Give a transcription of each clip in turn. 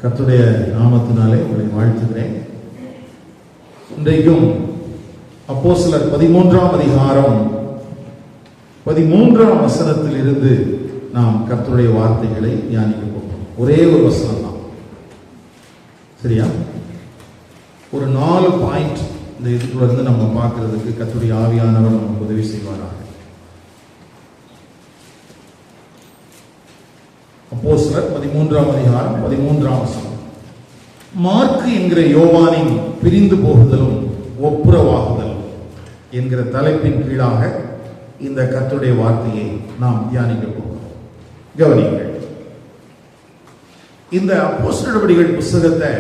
கர்த்தருடைய நாமத்தினாலே உங்களை வாழ்த்துகிறேன். இன்றைக்கும் அப்போஸ்தலர் 13ஆம் அதிகாரம் 13ஆம் வசனத்தில் இருந்து நாம் கர்த்தருடைய வார்த்தைகளை தியானிக்க போகிறோம். ஒரே ஒரு வசனம் தான், சரியா? ஒரு 4 பாயிண்ட் இந்த இதுக்குள்ள இருந்து நம்ம பார்க்கிறதுக்கு கர்த்தருடைய ஆவியானவர் நமக்கு உதவி செய்வாராக. அப்போஸ்தலர் 13ஆம் அதிகாரம் 13ஆம் வசனம். மார்க்கு என்கிற யோவானின் பிரிந்து போகுதலும் ஒப்புரவாகுதலும் என்கிற தலைப்பின் கீழாக இந்த கர்த்தருடைய வார்த்தையை நாம் தியானிக்க போகிறோம். கவனியுங்கள். இந்த அப்போஸ்தலர் நடவடிக்கைகள் புத்தகத்தை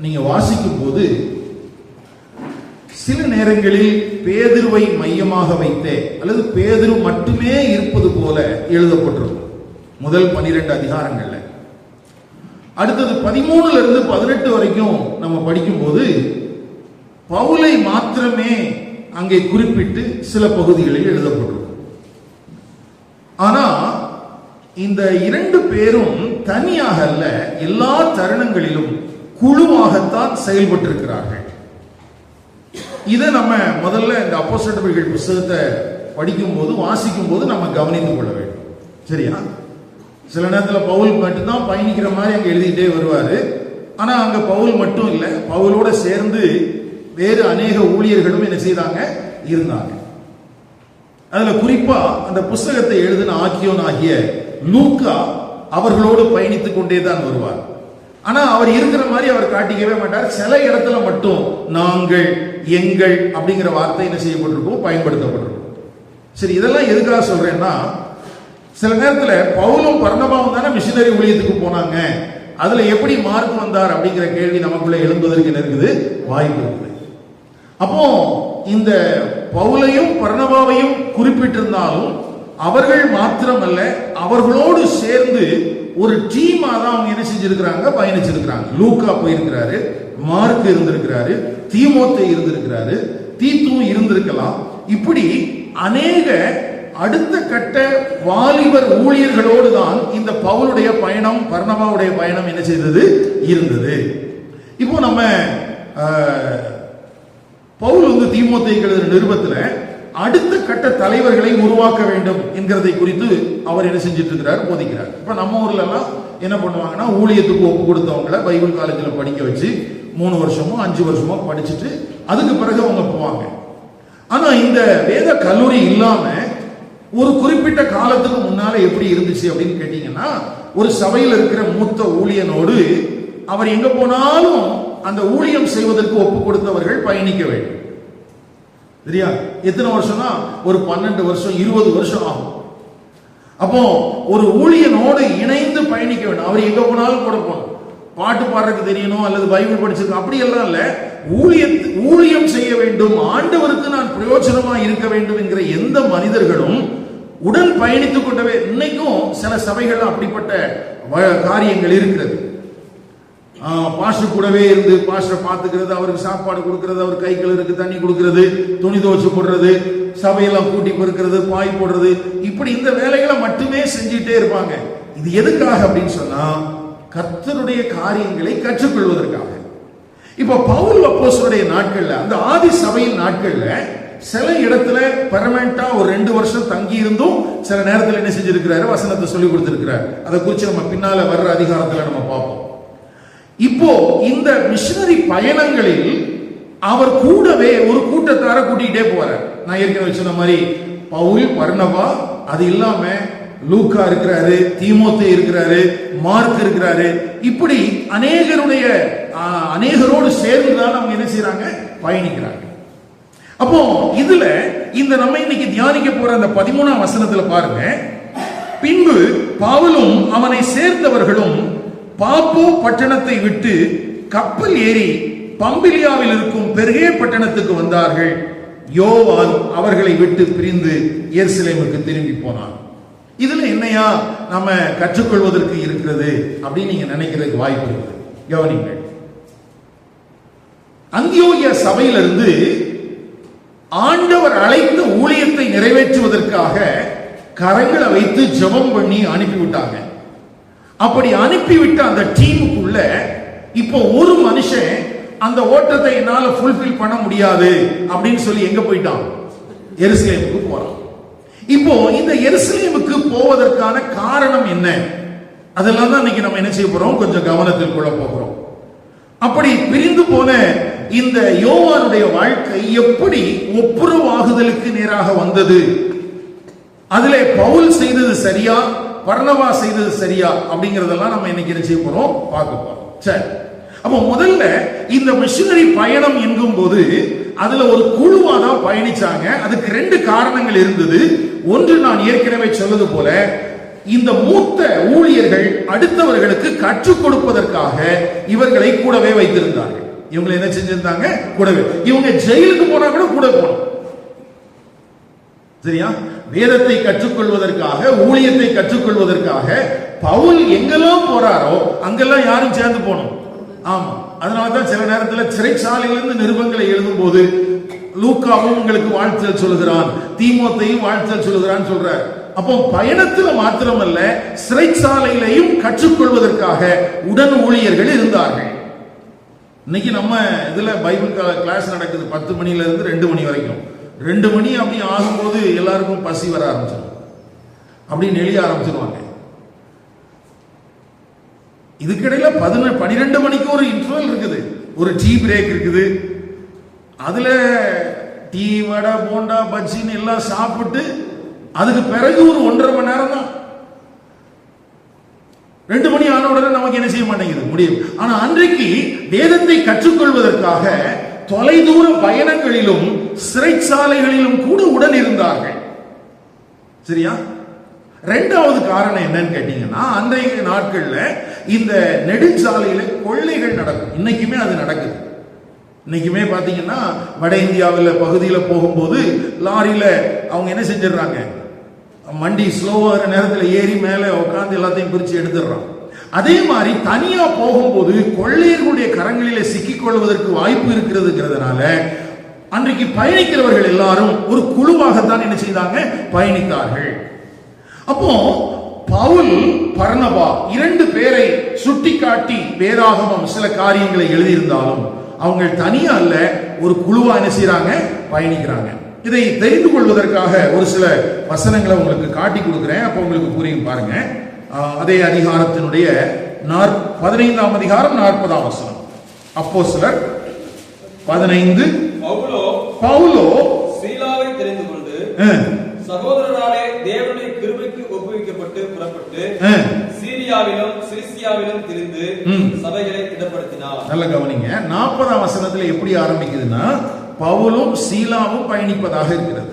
நீங்க வாசிக்கும் போது சில நேரங்களில் பேதுருவை மையமாக வைத்தே அல்லது பேதுரு மட்டுமே இருப்பது போல எழுதப்பட்டிருக்கும் முதல் 12 அதிகாரங்கள்ல. அடுத்தது 13ல இருந்து 18 வரைக்கும் நம்ம படிக்கும்போது பவுலை மாத்திரமே அங்கே குறிப்பிட்டு சில பகுதிகளில் எழுதப்பட்டிருக்கும். ஆனா இந்த 2 பேரும் தனியாக அல்ல, எல்லா தருணங்களிலும் குழுவாகத்தான் செயல்பட்டிருக்கிறார்கள். இதை நம்ம முதல்ல இந்த அப்போஸ்தலர் நடவடிக்கைகள் புத்தகத்தை படிக்கும் போது வாசிக்கும் போது நம்ம கவனித்துக் கொள்ள வேண்டும், சரியா? சில நேரத்தில் பவுல் மட்டும்தான் பயணிக்கிற மாதிரி அங்கே எழுதிட்டே வருவாரு. ஆனா அங்க பவுல் மட்டும் இல்லை, பவுலோட சேர்ந்து வேறு அநேக ஊழியர்களும் என்ன செய்தாங்க, இருந்தாங்க. அதுல குறிப்பா அந்த புஸ்தகத்தை எழுதின ஆக்கியோன் ஆகிய லூக்கா அவர்களோடு பயணித்துக் கொண்டே தான் வருவார். ஆனா அவர் இருக்கிற மாதிரி அவர் காட்டிக்கவே மாட்டார். சில இடத்துல மட்டும் நாங்கள், எங்கள் அப்படிங்கிற வார்த்தை என்ன செய்யப்பட்டிருக்கும், பயன்படுத்தப்பட்டிருக்கும். சரி, இதெல்லாம் எதுக்காக சொல்றேன்னா, சில நேரத்தில் பவுலும் பர்னபாவும் தானே மிஷினரி ஊழியத்துக்கு போனாங்க, அதுல எப்படி மார்க் வந்தார் அப்படிங்கிற கேள்வி நமக்குள்ள எழும்புவதற்கு இருக்குது, வாய்ப்பு இருக்குது. அப்போ இந்த பவுலையும் பர்னபாவையும் குறிப்பிட்டிருந்தாலும் அவர்கள் மாத்திரமல்ல, அவர்களோடு சேர்ந்து ஒரு டீமா தான் அவங்க என்ன செஞ்சிருக்கிறாங்க, பயணிச்சிருக்கிறாங்க. லூக்கா போயிருக்கிறாரு, மார்க் இருந்திருக்கிறாரு, தீமோத்தேயு இருந்திருக்கிறாரு, தீத்து இருந்திருக்கலாம். இப்படி அநேக அடுத்த கட்ட வாலிபர் ஊழியர்களோடு தான் இந்த பவுலுடைய பயணம், பர்னபாவுடைய பயணம் என்ன செய்தது, இருந்தது. இப்போ நம்ம பவுல் தீமோத்தேயுக்கு எழுதின நிருபத்துல அடுத்த கட்ட தலைவர்களை உருவாக்க வேண்டும் என்கிறதை குறித்து அவர் என்ன செஞ்சிட்டு இருக்கிறார், போதிக்கிறார். இப்ப நம்ம ஊர்ல எல்லாம் என்ன பண்ணுவாங்கன்னா, ஊழியத்துக்கு ஒப்பு கொடுத்தவங்களை பைபிள் காலேஜில் படிக்க வச்சு 3 வருஷமோ 5 வருஷமோ படிச்சுட்டு அதுக்கு பிறகு அவங்க போவாங்க. ஆனா இந்த வேத கல்லூரி இல்லாம ஒரு குறிப்பிட்ட காலத்துக்கு முன்னால எப்படி இருந்துச்சு அப்படின்னு கேட்டீங்கன்னா, ஒரு சபையில் இருக்கிற மூத்த ஊழியனோடு அவர் எங்க போனாலும் அந்த ஊழியம் செய்வதற்கு ஒப்பு கொடுத்தவர்கள் பயணிக்க வேண்டும், சரியா? எத்தனை வருஷம்னா ஒரு 12 வருஷம் 20 வருஷம் ஆகும். அப்போ ஒரு ஊழியனோடு இணைந்து பயணிக்க வேண்டும். அவர் எங்க போனாலும் கூட போகணும், பாட்டு பாடுறதுக்கு தெரியணும் அல்லது பைபிள் படிச்சிருக்கணும் அப்படி எல்லாம் இல்ல. ஊழியம் செய்ய வேண்டும், ஆண்டவருக்கு நான் பிரயோஜனமா இருக்க வேண்டும் என்கிற எந்த மனிதர்களும் உடன் பயணித்துக் கொண்டவே. இன்னைக்கும் சில சபைகள் அப்படிப்பட்ட காரியங்கள் இருக்கிறது. பாஸ்டர் கூடவே இருந்து பாஸ்டரை பார்த்துக்கிறது, அவருக்கு சாப்பாடு கொடுக்கிறது, அவர் கை கழுவுறதுக்கு தண்ணி கொடுக்கிறது, துணி துவைச்சு போடுறது, சபையெல்லாம் கூட்டி பொறுக்கிறது, பாய் போடுறது, இப்படி இந்த வேலைகளை மட்டுமே செஞ்சுட்டே இருப்பாங்க. இது எதுக்காக அப்படின்னு சொன்னா, கர்த்தருடைய காரியங்களை கற்றுக்கொள்வதற்காக. இப்ப பவுல் அப்போஸ்தலருடைய நாட்கள்ல, அந்த ஆதி சபையின் நாட்கள்ல சில இடத்துல பெர்மனண்டா ஒரு 2 வருஷம் தங்கி இருந்தும் சில நேரத்தில் என்ன செஞ்சிருக்கிறாரு, வசனத்தை சொல்லி கொடுத்திருக்கிறார். அதை குறித்து நம்ம பின்னால வர்ற அதிகாரத்துல நம்ம பார்ப்போம். இப்போ இந்த மிஷனரி பயணங்களில் அவர் கூடவே ஒரு கூட்டத்தார கூட்டிகிட்டே போறார். நான் ஏற்கனவே சொன்ன மாதிரி பவுல், பர்னபா, அது இல்லாம லூக்கா இருக்கிறாரு, தீமோத்தேயு இருக்கிறாரு, மார்க் இருக்கிறாரு. இப்படி அநேகரோடு சேர்ந்துதான் அவங்க என்ன செய்யறாங்க, பயணிக்கிறாங்க. அப்போ இதுல இந்த நம்ம இன்னைக்கு தியானிக்க போற அந்த 13ஆம் வசனத்துல பாருங்க, பின்பு பவுலும் அவனை சேர்ந்தவர்களும் பாப்போ பட்டணத்தை விட்டு கப்பல் ஏறி பம்பிலியாவில் இருக்கும் பெர்கே பட்டணத்துக்கு வந்தார்கள். யோவான் அவர்களை விட்டு பிரிந்து எருசலேமுக்கு திரும்பி போனான். இதுல என்னையா நம்ம கற்றுக்கொள்வதற்கு இருக்கிறது அப்படின்னு நீங்க நினைக்கிறதுக்கு வாய்ப்பு இருக்குது. கவனிங்கள். அந்தியோகியா சபையிலிருந்து ஆண்டவர் அழைத்த ஊழியத்தை நிறைவேற்றுவதற்காக கரங்களை வைத்து ஜெபம் பண்ணி அனுப்பிவிட்டாங்க. அப்படி அனுப்பிவிட்ட அந்த டீமுக்குள்ள இப்போ ஒரு மனுஷன் அந்த ஓட்டத்தை என்னால ஃபுல்ஃபில் பண்ண முடியாது அப்படின்னு சொல்லி எங்க போயிட்டான்? எருசலேமுக்கு போறான். இப்போ இந்த எருசலேமுக்கு போவதற்கான காரணம் என்ன? அதெல்லாம் தான் இன்னைக்கு நம்ம என்ன செய்ய போறோம், கொஞ்சம் கவனத்தில் கொள்ள போகிறோம். அப்படி பிரிந்து போன இந்த யோவானுடைய வாழ்க்கை எப்படி ஒப்புரவாகுதலுக்கு நேராக வந்தது? அதிலே பவுல் செய்தது சரியா, பர்னபா செய்தது சரியா அப்படிங்கறதெல்லாம் நம்ம இன்னைக்கு என்ன செய்ய போறோம், பார்க்க போறோம். சரி, அப்போ முதல்ல இந்த மிஷனரி பயணம் என்கும் போது அதுல ஒரு குழுவா தான் பயணிச்சாங்க. அதுக்கு ரெண்டு காரணங்கள் இருந்தது. ஒன்று, நான் ஏற்கனவே சொன்னது போல இந்த மூத்த ஊழியர்கள் அடுத்தவர்களுக்கு கற்றுக் கொடுப்பதற்காக இவர்களை கூடவே வைத்திருந்தார்கள். இவங்களை என்ன செஞ்சிருந்தாங்க? கூடவே. இவங்க ஜெயிலுக்கு போனா கூட கூட போனோம். சரியா? வேதத்தை கற்றுக்கொள்வதற்காக, ஊழியத்தை கற்றுக்கொள்வதற்காக பவுல் எங்கெல்லாம் போறாரோ அங்கெல்லாம் யாரும் சேர்ந்து போனோம். ஆமா, அதனாலதான் சில நேரத்தில் சிறைச்சாலையிலிருந்து நிருபங்களை எழுதும் போது லூக்காவும் உங்களுக்கு வாழ்த்தல் சொல்லுகிறான், தீமோத்தேயும் வாழ்த்தல் சொல்லுகிறான் சொல்றார். அப்போ பயணத்துல மாத்திரமல்ல, சிறைச்சாலையிலையும் கற்றுக்கொள்வதற்காக உடன் ஊழியர்கள் இருந்தார்கள். இன்னைக்கு நம்ம இதுல பைபிள் கிளாஸ் நடக்குது 10 மணில இருந்து 2 மணி வரைக்கும். 2 மணி அப்படி ஆகும்போது எல்லாருக்கும் பசி வர ஆரம்பிச்சிடும், அப்படி நெளிய ஆரம்பிச்சிருவாங்க. இதுக்கிடையில 12 மணிக்கு ஒரு இன்டர்வல் இருக்குது, ஒரு டீ பிரேக் இருக்குது. அதுல டீ, வடை, போண்டா, பஜ்ஜின்னு எல்லாம் சாப்பிட்டு அதுக்கு பிறகு ஒரு 1.5 மணி நேரம் தான். 2 மணி ஆன உடனே நமக்கு என்ன செய்ய மாட்டேங்குது, முடியும். ஆனா அன்றைக்கு வேதத்தை கற்றுக்கொள்வதற்காக தொலைதூர பயணங்களிலும் சிறைச்சாலைகளிலும் கூட உடன் இருந்தார்கள். சரியா? ரெண்டாவது காரணம் என்னன்னு கேட்டீங்கன்னா, அன்றைய நாட்கள்ல இந்த நெடுஞ்சாலையில கொள்ளைகள் நடக்கும். இன்னைக்குமே அது நடக்குது. இன்னைக்குமே பாத்தீங்கன்னா வட இந்தியாவில் பகுதியில் போகும்போது லாரியில அவங்க என்ன செஞ்சிடறாங்க, மண்டி ஸ்லோவாகிற நேரத்தில் ஏறி மேலே உட்காந்து எல்லாத்தையும் பிரிச்சு எடுத்துடுறான். அதே மாதிரி தனியா போகும்போது கொள்ளையர்களுடைய கரங்களிலே சிக்கிக் கொள்வதற்கு வாய்ப்பு இருக்கிறதுங்கிறதுனால அன்றைக்கு பயணிக்கிறவர்கள் எல்லாரும் ஒரு குழுவாகத்தான் என்ன செய்தாங்க, பயணித்தார்கள். அப்போ பவுல், பர்னபா 2 பேரை சுட்டிக்காட்டி வேதாகமம் சில காரியங்களை எழுதியிருந்தாலும் அவங்க தனியா அல்ல, ஒரு குழுவா என்ன செய்யறாங்க, பயணிக்கிறாங்க. இதை தெரிந்து கொள்வதற்காக ஒரு சில வசனங்களை உங்களுக்கு காட்டி கொடுக்கிறேன், அப்ப உங்களுக்கு புரியும். பாருங்க, அதே அதிகாரத்தினுடைய 15ஆம் அதிகாரம் 40ஆம் வசனம். அப்போஸ்தலர் 15. பவுலோ சீலாவை தெரிந்து கொண்டு சகோதரராலே தேவனுடைய கிருபைக்கு ஒப்புவிக்கப்பட்டு புறப்பட்டு சீரியாவிலும் சிலிசியாவிலும் திரிந்து சபைகளை திடப்படுத்தினார். நல்ல கவனிங்க, 40ஆம் வசனத்துல எப்படி ஆரம்பிக்குதுன்னா, பவுலும் சீலாவும் பயணிப்பதாக இருக்கிறது.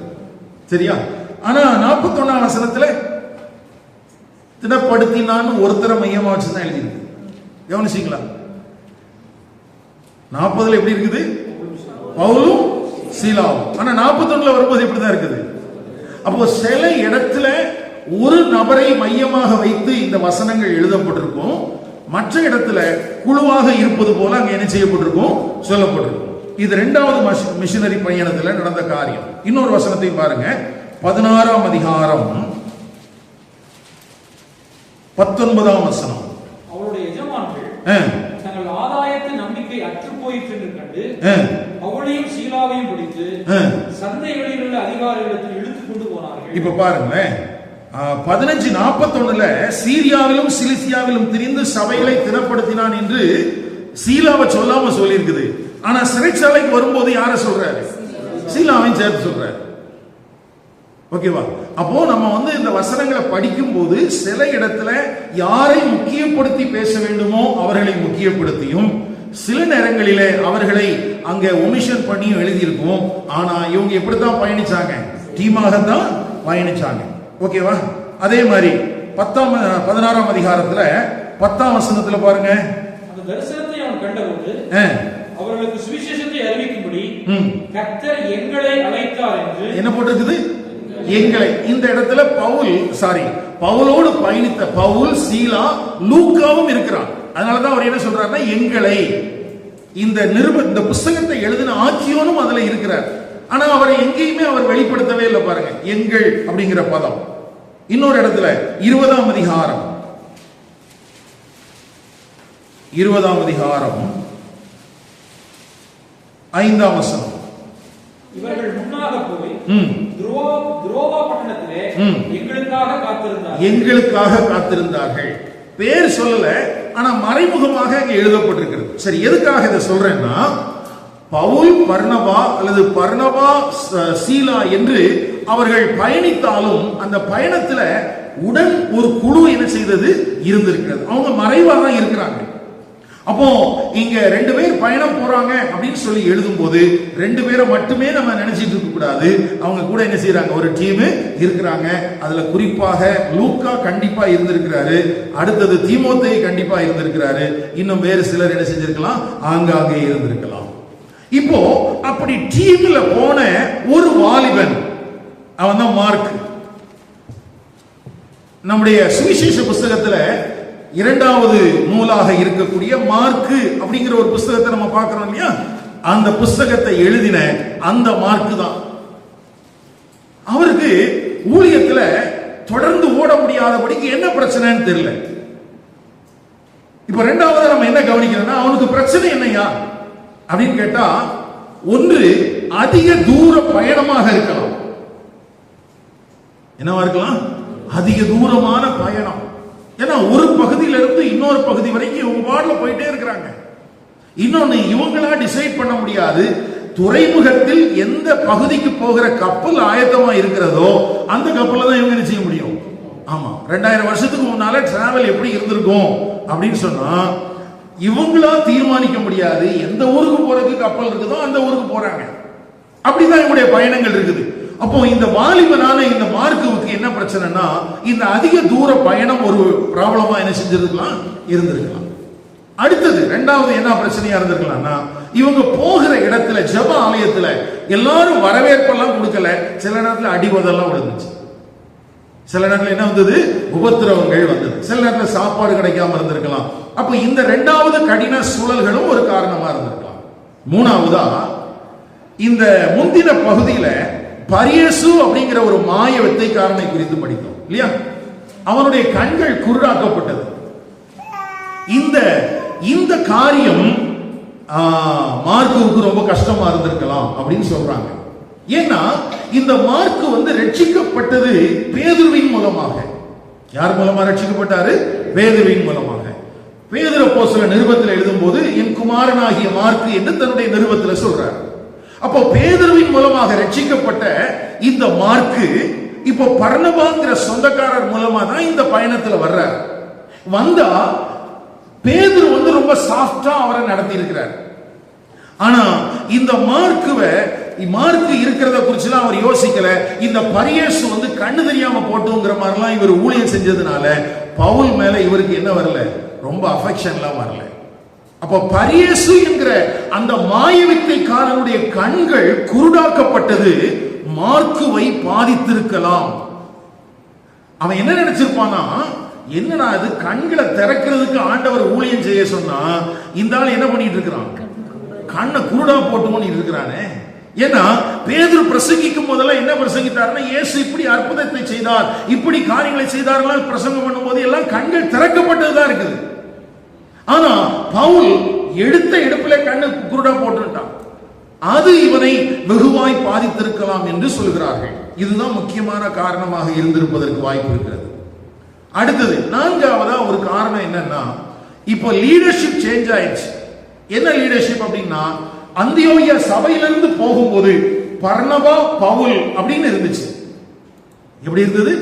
சரியா? ஆனா 41ஆம் வசனத்துல திடப்படுத்தினான்னு ஒருத்தரை மையமா வச்சுதான் எழுதிருக்கு. கவனிச்சீங்களா? 40ல எப்படி இருக்குது, பவுலும் சீலாவும். ஆனா 41ல வரும்போது எப்படிதான் இருக்குது. அப்போ சில இடத்துல ஒரு நபரை மையமாக வைத்து இந்த வசனங்கள் எழுதப்பட்டிருக்கும், மற்ற இடத்துல குழுவாக இருப்பது போல அங்க என்ன செய்யப்பட்டிருக்கும், சொல்லப்பட்டிருக்கும். இது 2வது மிஷனரி பயணத்துல நடந்த காரியம். இன்னொரு வசனத்தை பாருங்க, 16ஆம் அதிகாரம் 19ஆம் வசனம். அவருடைய எஜமான்கள் தங்கள் ஆதாயத்தின் நம்பிக்கை அற்று போயிற்று என்று கண்டு அவளையும் சீலாவையும் பிடித்து சந்தைகளில் உள்ள அதிகாரிகளிடத்தில் இழுத்து கொண்டு போனார்கள். இப்ப பாருங்களேன், 15:41 சீரியாவிலும் சிலிசியாவிலும் திரிந்து சபைகளை திடப்படுத்தினான் என்று சீலாவை சொல்லாம சொல்லி இருக்குது. ஆனா சிறைச்சாலைக்கு வரும்போது யார சொல்றாரு, சீலாவையும் சேர்த்து சொல்றாரு. ஓகேவா? அப்போ நம்ம இந்த வசனங்களை படிக்கும் போது சில இடத்துல யாரை முக்கியப்படுத்தி பேச வேண்டுமோ அவர்களை முக்கியப்படுத்தியும், சில நேரங்களிலே அவர்களை அங்க ஒமிஷன் பண்ணியும் எழுதியிருக்கும். ஆனா இவங்க எப்படித்தான் பயணிச்சாங்க, டீமாகத்தான் பயணிச்சாங்க. ஓகேவா? அதே மாதிரி 16ஆம் அதிகாரத்துல 10ஆம் வசனத்துல பாருங்க, அந்த தரிசனத்தை அவன் கண்டபோது அவர்களுக்கு சுவிசேஷத்தை அறிவிக்கும்படி கர்த்தர் எங்களை அழைத்தார் என்று என்ன போட்டிருக்குது, எங்களை. இந்த இடத்துல பவுலோடு பயணித்த பவுல், சீலா, லூக்காவும் இருக்கிறான். அதனாலதான் அவர் என்ன சொல்றாருன்னா, எங்களை. இந்த புஸ்தகத்தை எழுதின ஆக்கியோனும் அதுல இருக்கிறார். ஆனா அவரை எங்கேயுமே அவர் வெளிப்படுத்தவே இல்லை. பாருங்க, எங்கள் அப்படிங்கிற பதம். இன்னொரு இடத்துல 20ஆம் அதிகாரம் 20ஆம் அதிகாரம் 5ஆம் வசனம். இவர்கள் முன்னாக போய் துரோவா பட்டணத்திலே எங்களுக்காக காத்திருந்தார்கள். பேர் சொல்லல, ஆனா மறைமுகமாக இங்க எழுதப்பட்டிருக்கிறது. சரி, எதுக்காக இதை சொல்றேன்னா, பவுல் பர்னபா அல்லது பர்னபா சீலா என்று அவர்கள் பயணித்தாலும் அந்த பயணத்துல உடன் ஒரு குழு என்ன செய்தது இருந்திருக்கிறது. அவங்க மறைவா தான் இருக்கிறாங்க. அப்போ இங்க 2 பேர் பயணம் போறாங்க அப்படின்னு சொல்லி எழுதும் போது 2 பேரை மட்டுமே நம்ம நினைச்சிட்டு இருக்க கூடாது. அவங்க கூட என்ன செய்யறாங்க, ஒரு டீம் இருக்கிறாங்க. அதுல குறிப்பாக லூக்கா கண்டிப்பா இருந்திருக்கிறாரு, அடுத்தது தீமோத்தேயு கண்டிப்பா இருந்திருக்கிறாரு, இன்னும் வேறு சிலர் என்ன செஞ்சிருக்கலாம், ஆங்காங்கே இருந்திருக்கலாம். இப்போ அப்படி டீம்ல போன ஒரு வாலிபன், அவன் தான் மார்க். நம்முடைய சுவிசேஷ புஸ்தகத்துல 2வது நூலாக இருக்கக்கூடிய மார்க்கு அப்படிங்கிற ஒரு புஸ்தகத்தை நம்ம பார்க்கிறோம் இல்லையா, அந்த புஸ்தகத்தை எழுதின அந்த மார்க்கு தான். அவருக்கு ஊழியத்துல தொடர்ந்து ஓட முடியாதபடிக்கு என்ன பிரச்சனைன்னு தெரியல. இப்ப 2வது நம்ம என்ன கவனிக்கிறோம்னா, அவனுக்கு பிரச்சனை என்னையா அப்படின்னு கேட்டா, ஒன்று அதிக தூர பயணமாக இருக்கலாம். என்னவா இருக்கலாம்? அதிக தூரமான பயணம். ஏன்னா ஒரு பகுதியில இருந்து இன்னொரு பகுதி வரைக்கும் இவங்க பாடல போயிட்டே இருக்கிறாங்க. இன்னொன்னு, இவங்களா டிசைட் பண்ண முடியாது. துறைமுகத்தில் எந்த பகுதிக்கு போகிற கப்பல் ஆயத்தமா இருக்கிறதோ அந்த கப்பல்ல தான் இவங்க என்ன செய்ய முடியும். ஆமா, 2000 வருஷத்துக்கு முன்னால டிராவல் எப்படி இருந்திருக்கும் அப்படின்னு சொன்னா, இவங்களா தீர்மானிக்க முடியாது. எந்த ஊருக்கு போறதுக்கு கப்பல் இருக்குதோ அந்த ஊருக்கு போறாங்க. அப்படிதான் இவங்களுடைய பயணங்கள் இருக்குது. அப்போ இந்த வாலிபனான இந்த மார்க்குவுக்கு என்ன பிரச்சனைனா, இந்த அதிக தூர பயணம் ஒரு ப்ராப்ளமா என்ன செஞ்சிருக்கலாம், இருந்திருக்கலாம். அடுத்தது 2வது என்ன பிரச்சனையா இருந்திருக்கலாம்னா, இவங்க போகிற இடத்துல ஜெப ஆலயத்துல எல்லாரும் வரவேற்பெல்லாம் கொடுக்கல. சில நேரத்துல அடிவதெல்லாம் விழுந்துச்சு, சில நேரத்துல என்ன வந்தது, உபத்திரவங்கள் வந்தது, சில நேரத்துல சாப்பாடு கிடைக்காம இருந்திருக்கலாம். அப்ப இந்த 2வது கடின சூழல்களும் ஒரு காரணமா இருந்திருக்கலாம். 3வதா, இந்த முந்தின பகுதியில பரியேசு அப்படிங்கிற ஒரு மாய வித்தைக்காரனை குறித்து படித்தோம் இல்லையா. அவனுடைய கண்கள் குருடாக்கப்பட்டது. இந்த காரியம் மார்க்குவுக்கு ரொம்ப கஷ்டமா இருந்திருக்கலாம் அப்படின்னு சொல்றாங்க. ஏன்னா இந்த மார்க்கு ரட்சிக்கப்பட்டது பேதுருவின் மூலமாக. யார் மூலமா ரட்சிக்கப்பட்டாரு? பேதுருவின் மூலமாக. பேதுரு அப்போஸ்தலர் நிருபத்தில் எழுதும் போது என் குமாரனாகிய மார்க்கு என்று தன்னுடைய நிருபத்தில் சொல்றார். அப்போ பேதுருவின் மூலமாக ரட்சிக்கப்பட்ட இந்த மார்க்கு இப்போ பர்னபாங்கிற சொந்தக்காரர் மூலமா தான் இந்த பயணத்துல வர்றார். வந்தா பேதுரு ரொம்ப சாஃப்டா அவரை நடத்தி இருக்கிறார். ஆனா இந்த மார்க்கு இருக்கிறத குறிச்சுலாம் அவர் யோசிக்கல. இந்த பரியேசு கண்ணு தெரியாம போட்டுங்கிற மாதிரிலாம் இவர் ஊழியம் செஞ்சதுனால பவுல் மேல இவருக்கு என்ன வரல, ரொம்ப அஃபெக்ஷன்லாம் வரல. அப்ப பரியேசு என்கிற அந்த மாயவித்தைக்காரனுடைய கண்கள் குருடாக்கப்பட்டது மார்க்குவை பாதித்திருக்கலாம். அவன் என்ன நினைச்சிருப்பானா, என்னடா இது கண்களை திறக்கிறதுக்கு ஆண்டவர் ஊழியம் செய்ய சொன்னா இந்த ஆள் என்ன பண்ணிட்டு இருக்கிறான், கண்ணை குருடா போட்டு பண்ணிட்டு இருக்கிறானே. ஏன்னா பேதுரு பிரசங்கிக்கும் போதெல்லாம் என்ன பிரசங்கித்தாருன்னா, இயேசு இப்படி அற்புதத்தை செய்தார், இப்படி காரியங்களை செய்தார்கள் பிரசங்கம் பண்ணும் போது எல்லாம் கண்கள் திறக்கப்பட்டதுதான் இருக்குது. ஆனா பவுல் எடுத்த எடுப்பிலே கண்ணு குருடா போட்டுட்டான். அது இவனை வெகுவாய் பாதித்திருக்கலாம் என்று சொல்கிறார்கள். இதுதான் முக்கியமான காரணமாக இருந்திருப்பதற்கு வாய்ப்பு இருக்கிறது. அடுத்தது 4வதா ஒரு காரணம் என்னன்னா, இப்போ லீடர்ஷிப் சேஞ்ச் ஆயிடுச்சு. என்ன லீடர்ஷிப் அப்படின்னா, அந்தியோகியா சபையிலிருந்து போகும்போது பர்னபா பவுல் அப்படின்னு இருந்துச்சு. எப்படி இருந்தது?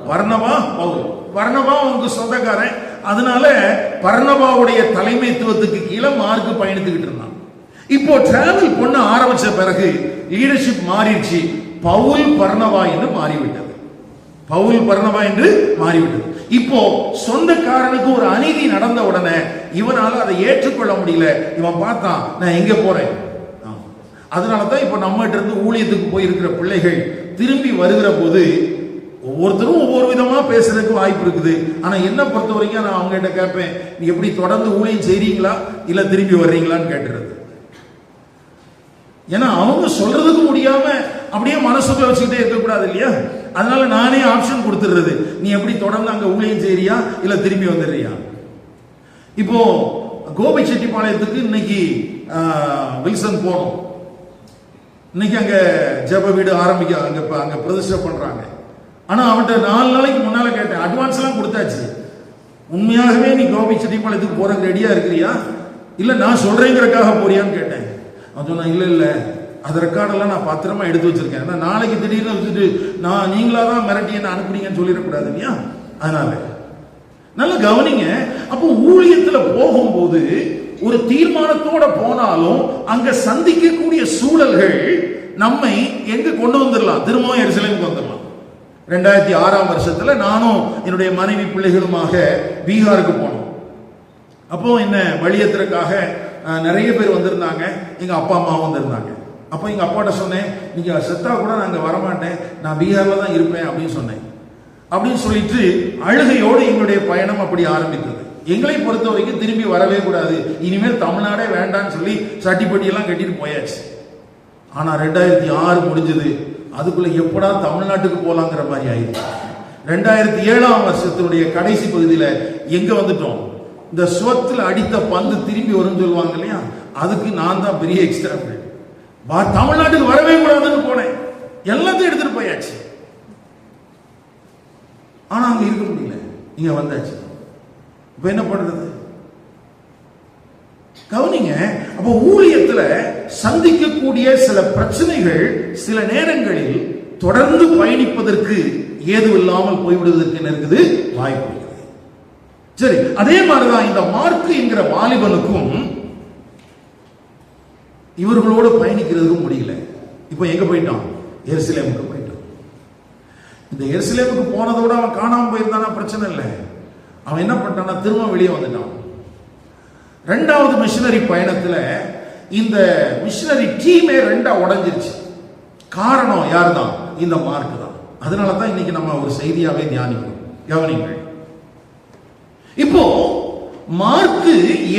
பர்னபா பவுல். பர்னபா அவங்க சொந்தக்காரன், அதனால பர்னபாவுடைய தலைமைத்துவத்துக்கு கீழே மார்க்கு பயணித்துக்கிட்டு இருந்தான். இப்போ டிராவல் பண்ண ஆரம்பிச்ச பிறகு லீடர்ஷிப் மாறிடுச்சு. பவுல் பர்னபா என்று மாறிவிட்டது. பவுல் பர்னபா என்று மாறிவிட்டது. இப்போ சொந்தக்காரனுக்கு ஒரு அநீதி நடந்த உடனே இவனால அதை ஏற்றுக்கொள்ள முடியல. இவன் பார்த்தான், நான் எங்க போறேன். அதனாலதான் இப்ப நம்மகிட்ட இருந்து ஊழியத்துக்கு போயிருக்கிற பிள்ளைகள் திரும்பி வருகிற போது ஒவ்வொருத்தரும் ஒவ்வொரு விதமா பேசுறதுக்கு வாய்ப்பு இருக்குது. ஆனா என்ன பொறுத்த வரைக்கும் நான் அவங்க கிட்ட கேட்பேன், நீ எப்படி தொடர்ந்து ஊழியம் செய்றீங்களா இல்ல திரும்பி வர்றீங்களான்னு கேட்டுறது. ஏன்னா அவங்க சொல்றதுக்கு முடியாம அப்படியே மனசுக்குள்ள வச்சுக்கிட்டே இருக்கக்கூடாது இல்லையா. அதனால நானே ஆப்ஷன் கொடுத்துடுறது, நீ எப்படி தொடர்ந்து அங்க ஊழியம் செய்யறியா இல்ல திரும்பி வந்துடுறியா. இப்போ கோபிச்செட்டிப்பாளையத்துக்கு இன்னைக்கு வில்சன் போனோம். இன்னைக்கு அங்க ஜெப வீடு அங்க பிரதிஷ்டை பண்றாங்க. ஆனா அவன்கிட்ட 4 நாளைக்கு முன்னால கேட்டேன், அட்வான்ஸ் எல்லாம் கொடுத்தாச்சு, உண்மையாகவே நீ கோபிச்செட்டிப்பாளையத்துக்கு போறதுக்கு ரெடியா இருக்கிறியா, இல்ல நான் சொல்றேங்கிறதுக்காக போறியான்னு கேட்டேன். அவன் சொன்னா இல்ல அது ரெக்கார்டெல்லாம் நான் பத்திரமா எடுத்து வச்சிருக்கேன், நாளைக்கு திடீர்னு வச்சுட்டு நான் நீங்களா தான் மிரட்டி என்ன அனுப்புனீங்கன்னு சொல்லிடக்கூடாது இல்லையா. அதனால நல்ல கவனிங்க. அப்போ ஊழியத்துல போகும்போது ஒரு தீர்மானத்தோட போனாலும் அங்க சந்திக்கக்கூடிய சூழல்கள் நம்மை எங்க கொண்டு வந்துடலாம், திரும்பவும் எருசலேமுக்கு வந்துடலாம். 2006ஆம் வருஷத்துல நானும் என்னுடைய மனைவி பிள்ளைகளுமாக பீகாருக்கு போனோம். அப்போ என்ன வழியத்திற்காக நிறைய பேர் வந்திருந்தாங்க, எங்க அப்பா அம்மாவும் வந்திருந்தாங்க. அப்போ எங்க அப்பாட்ட சொன்னேன், நீங்க செத்தா கூட நான் அங்க வரமாட்டேன், நான் பீகார்ல தான் இருப்பேன் அப்படின்னு சொன்னேன். அப்படின்னு சொல்லிட்டு அழுகையோடு எங்களுடைய பயணம் அப்படி ஆரம்பித்தது. எங்களை பொறுத்த வரைக்கும் திரும்பி வரவே கூடாது, இனிமேல் தமிழ்நாடே வேண்டான்னு சொல்லி சட்டிப்பட்டி எல்லாம் கட்டிட்டு போயாச்சு. ஆனா 2006 முடிஞ்சது, அதுக்குள்ள எப்படா தமிழ்நாட்டுக்கு போலாங்கிற மாதிரி ஆயிடுச்சு. 2007ஆம் வருஷத்தினுடைய கடைசி பகுதியில எங்க வந்துட்டோம், இந்த சுவத்துல அடித்த பந்து திரும்பி வரும்னு சொல்லுவாங்க இல்லையா, அதுக்கு நான் தான் பெரிய எக்ஸ்ட்ரா. தமிழ்நாட்டுக்கு வரவே கூடாதுன்னு போனேன், எல்லாத்தையும் எடுத்துட்டு போயாச்சு. ஆனா அங்க இருக்க முடியல, இங்க வந்தாச்சு. இப்ப என்ன பண்றது? கவனிங்க. அப்ப ஊழியத்துல சந்திக்கக்கூடிய சில பிரச்சனைகள் சில நேரங்களில் தொடர்ந்து பயணிப்பதற்கு ஏதுவில்லாமல் போய்விடுவதற்கு என்ன இருக்குது, வாய்ப்பு இருக்குது. சரி, அதே மாதிரிதான் இந்த மார்க்கு என்கிற வாலிபனுக்கும் இவர்களோடு பயணிக்கிறதுக்கும் முடியல. இப்ப எங்க போயிட்டான், எருசலேமுக்கு போயிட்டான். இந்த எருசலேமுக்கு போனதோட அவன் காணாம போயிருந்தானா பிரச்சனை இல்லை, அவன் என்ன பண்ணிட்டான்னா திரும்ப வெளியே வந்துட்டான். 2வது மிஷனரி பயணத்துல இந்த மிஷனரி டீமே 2ஆ உடைஞ்சிருச்சு. காரணம் யார் தான், இந்த மார்க் தான். அதனால தான் இன்னைக்கு நம்ம ஒரு செய்தியாவே தியானிக்கிறோம். கவனிங்கள். இப்போ மார்க்கு